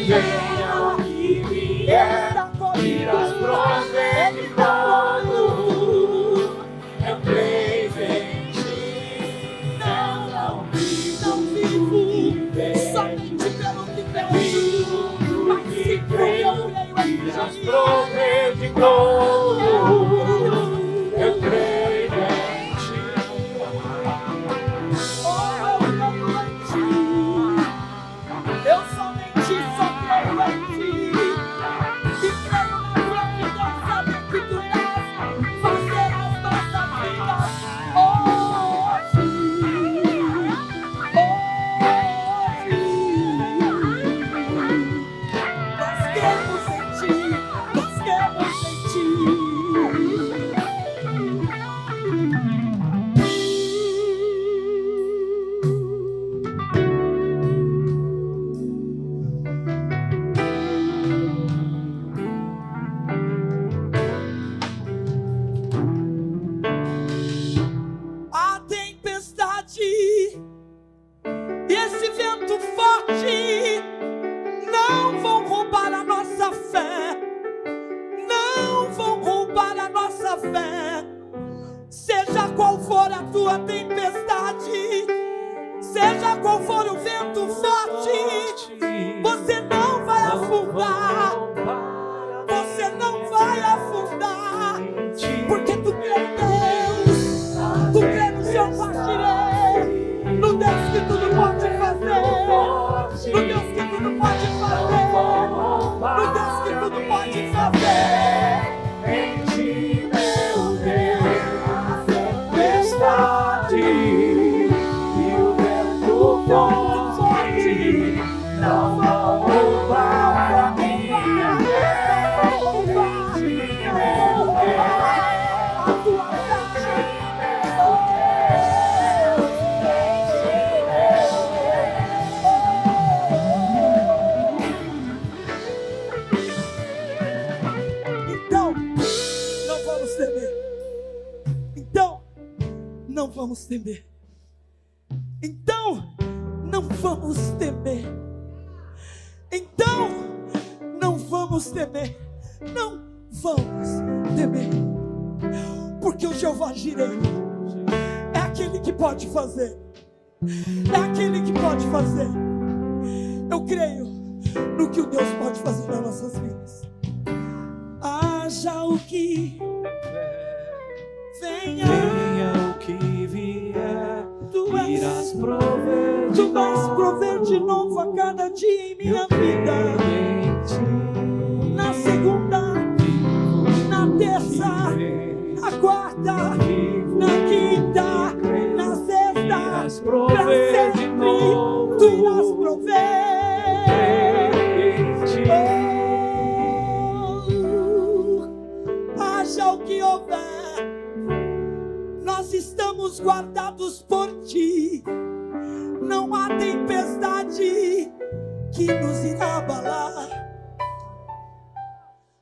Venha o que vier, irás prover de novo, eu creio em ti. Não vivo somente pelo que vejo, mas se creio eu creio em ti. Irás prover de novo, eu creio em ti. Oh, eu creio em ti. Eu somente só creio em ti. E creio na providência de que tu irás fazer as nossas vidas hoje. Nós cremos em ti. Nós cremos em ti. A tempestade e esse vento forte não vão roubar a nossa fé. Não vão roubar a nossa fé. Seja qual for a tua tempestade, seja qual for o vento forte, você não vai vamos temer. Então, não vamos temer. Então, não vamos temer. Não vamos temer. Porque o Jeová Jireh é aquele que pode fazer. É aquele que pode fazer. Eu creio no que o Deus pode fazer nas nossas vidas. Haja o que venha o que vier, tu irás prover de Tu vais prover de novo a cada dia em minha vida. Na segunda, na terça, na quarta, na quinta, na sexta, pra sempre tu irás prover. Haja o que houver, nós estamos guardados por ti. Não há tempestade que nos irá abalar.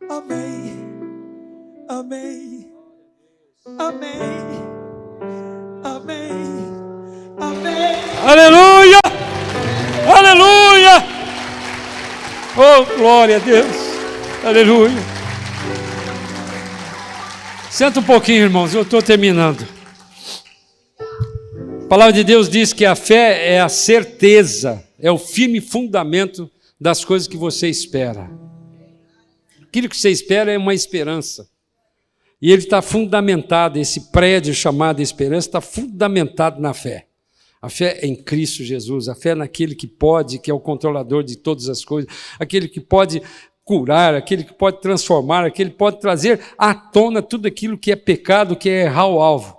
Amém, amém, amém, amém, amém. Aleluia! Aleluia! Oh, glória a Deus! Aleluia! Senta um pouquinho, irmãos, eu estou terminando. A palavra de Deus diz que a fé é a certeza, é o firme fundamento das coisas que você espera. Aquilo que você espera é uma esperança. E ele está fundamentado, esse prédio chamado esperança está fundamentado na fé. A fé é em Cristo Jesus, a fé é naquele que pode, que é o controlador de todas as coisas, aquele que pode curar, aquele que pode transformar, aquele que pode trazer à tona tudo aquilo que é pecado, que é errar o alvo.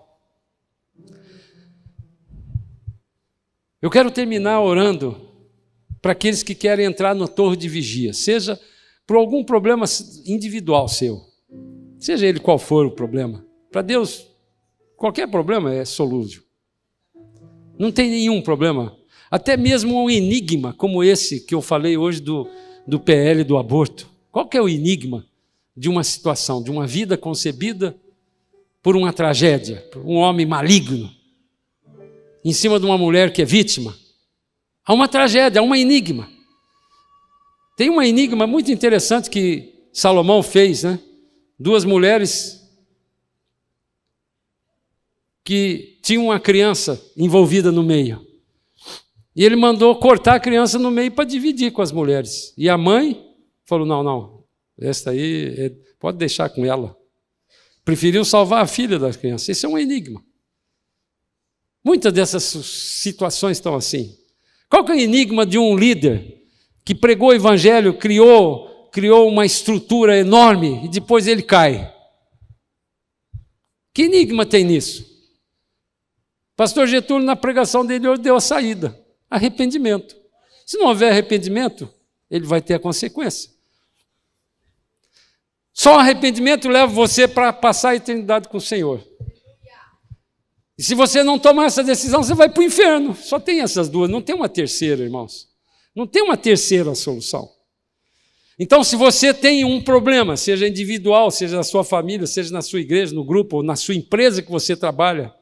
Eu quero terminar orando para aqueles que querem entrar na torre de vigia, seja por algum problema individual seu, seja ele qual for o problema. Para Deus, qualquer problema é solúvel. Não tem nenhum problema. Até mesmo um enigma como esse que eu falei hoje do PL do aborto. Qual que é o enigma de uma situação, de uma vida concebida por uma tragédia, por um homem maligno, em cima de uma mulher que é vítima? Há uma tragédia, há um enigma. Tem um enigma muito interessante que Salomão fez, né? Duas mulheres que tinham uma criança envolvida no meio. E ele mandou cortar a criança no meio para dividir com as mulheres. E a mãe falou, não, essa aí pode deixar com ela. Preferiu salvar a filha da criança. Esse é um enigma. Muitas dessas situações estão assim. Qual que é o enigma de um líder que pregou o evangelho, criou uma estrutura enorme e depois ele cai? Que enigma tem nisso? Pastor Getúlio, na pregação dele hoje, deu a saída. Arrependimento. Se não houver arrependimento, ele vai ter a consequência. Só o arrependimento leva você para passar a eternidade com o Senhor. E se você não tomar essa decisão, você vai para o inferno. Só tem essas duas, não tem uma terceira, irmãos. Não tem uma terceira solução. Então, se você tem um problema, seja individual, seja na sua família, seja na sua igreja, no grupo, ou na sua empresa que você trabalha,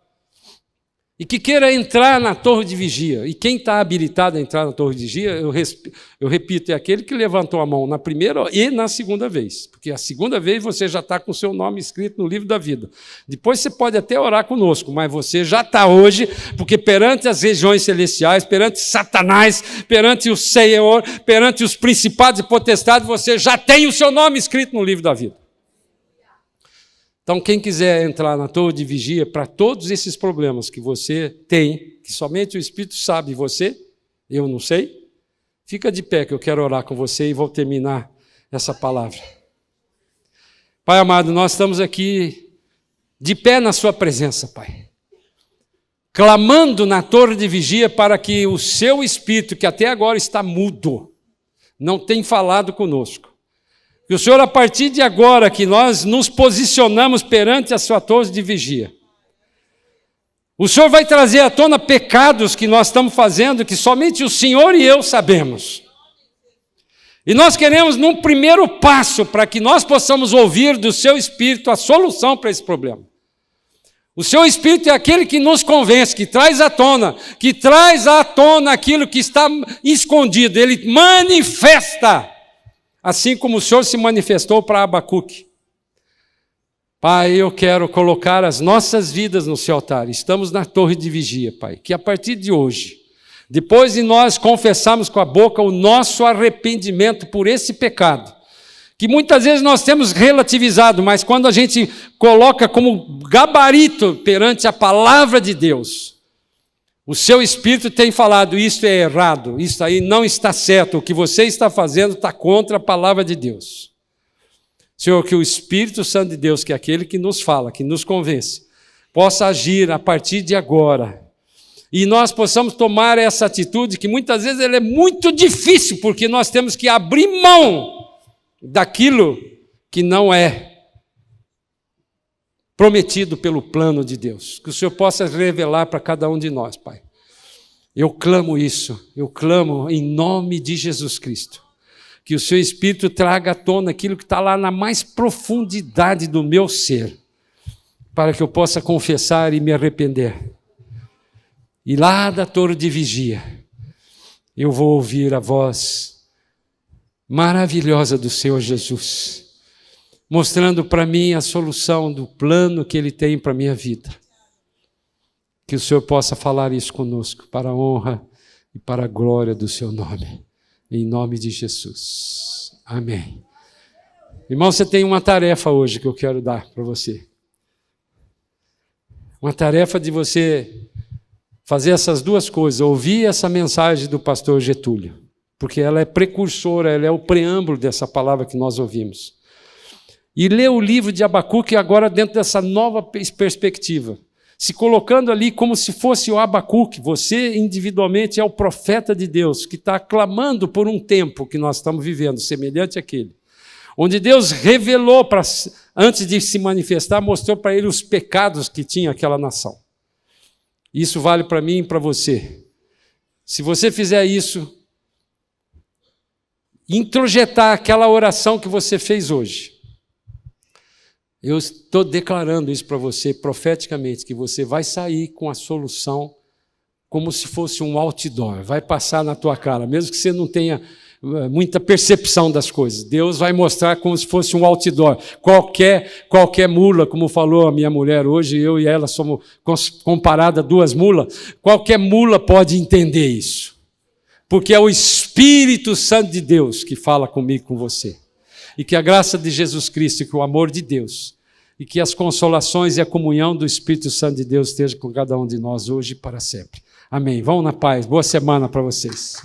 e que queira entrar na torre de vigia, e quem está habilitado a entrar na torre de vigia, eu repito, é aquele que levantou a mão na primeira e na segunda vez, porque a segunda vez você já está com o seu nome escrito no livro da vida. Depois você pode até orar conosco, mas você já está hoje, porque perante as regiões celestiais, perante Satanás, perante o Senhor, perante os principados e potestades, você já tem o seu nome escrito no livro da vida. Então, quem quiser entrar na torre de vigia para todos esses problemas que você tem, que somente o Espírito sabe, você, eu não sei, fica de pé que eu quero orar com você e vou terminar essa palavra. Pai amado, nós estamos aqui de pé na sua presença, Pai, clamando na torre de vigia para que o seu Espírito, que até agora está mudo, não tem falado conosco, e o Senhor, a partir de agora que nós nos posicionamos perante a sua torre de vigia, o Senhor vai trazer à tona pecados que nós estamos fazendo, que somente o Senhor e eu sabemos. E nós queremos, num primeiro passo, para que nós possamos ouvir do seu Espírito a solução para esse problema. O seu Espírito é aquele que nos convence, que traz à tona aquilo que está escondido. Ele manifesta, assim como o Senhor se manifestou para Abacuque. Pai, eu quero colocar as nossas vidas no seu altar. Estamos na torre de vigia, Pai, que a partir de hoje, depois de nós confessarmos com a boca o nosso arrependimento por esse pecado, que muitas vezes nós temos relativizado, mas quando a gente coloca como gabarito perante a palavra de Deus, o seu Espírito tem falado, isso é errado, isso aí não está certo, o que você está fazendo está contra a palavra de Deus. Senhor, que o Espírito Santo de Deus, que é aquele que nos fala, que nos convence, possa agir a partir de agora, e nós possamos tomar essa atitude, que muitas vezes ela é muito difícil, porque nós temos que abrir mão daquilo que não é prometido pelo plano de Deus. Que o Senhor possa revelar para cada um de nós, Pai. Eu clamo isso, eu clamo em nome de Jesus Cristo. Que o seu Espírito traga à tona aquilo que está lá na mais profundidade do meu ser, para que eu possa confessar e me arrepender. E lá da torre de vigia, eu vou ouvir a voz maravilhosa do Senhor Jesus, mostrando para mim a solução do plano que Ele tem para a minha vida. Que o Senhor possa falar isso conosco, para a honra e para a glória do Seu nome. Em nome de Jesus. Amém. Irmão, você tem uma tarefa hoje que eu quero dar para você. Uma tarefa de você fazer essas duas coisas, ouvir essa mensagem do pastor Getúlio, porque ela é precursora, ela é o preâmbulo dessa palavra que nós ouvimos. E ler o livro de Abacuque agora dentro dessa nova perspectiva, se colocando ali como se fosse o Abacuque. Você individualmente é o profeta de Deus, que está clamando por um tempo que nós estamos vivendo, semelhante àquele, onde Deus revelou, antes de se manifestar, mostrou para ele os pecados que tinha aquela nação. Isso vale para mim e para você. Se você fizer isso, introjetar aquela oração que você fez hoje, eu estou declarando isso para você profeticamente, que você vai sair com a solução como se fosse um outdoor, vai passar na tua cara, mesmo que você não tenha muita percepção das coisas. Deus vai mostrar como se fosse um outdoor. Qualquer mula, como falou a minha mulher hoje, eu e ela somos comparadas a duas mulas, qualquer mula pode entender isso, porque é o Espírito Santo de Deus que fala comigo, com você. E que a graça de Jesus Cristo, e que o amor de Deus, e que as consolações e a comunhão do Espírito Santo de Deus esteja com cada um de nós hoje e para sempre. Amém. Vão na paz. Boa semana para vocês.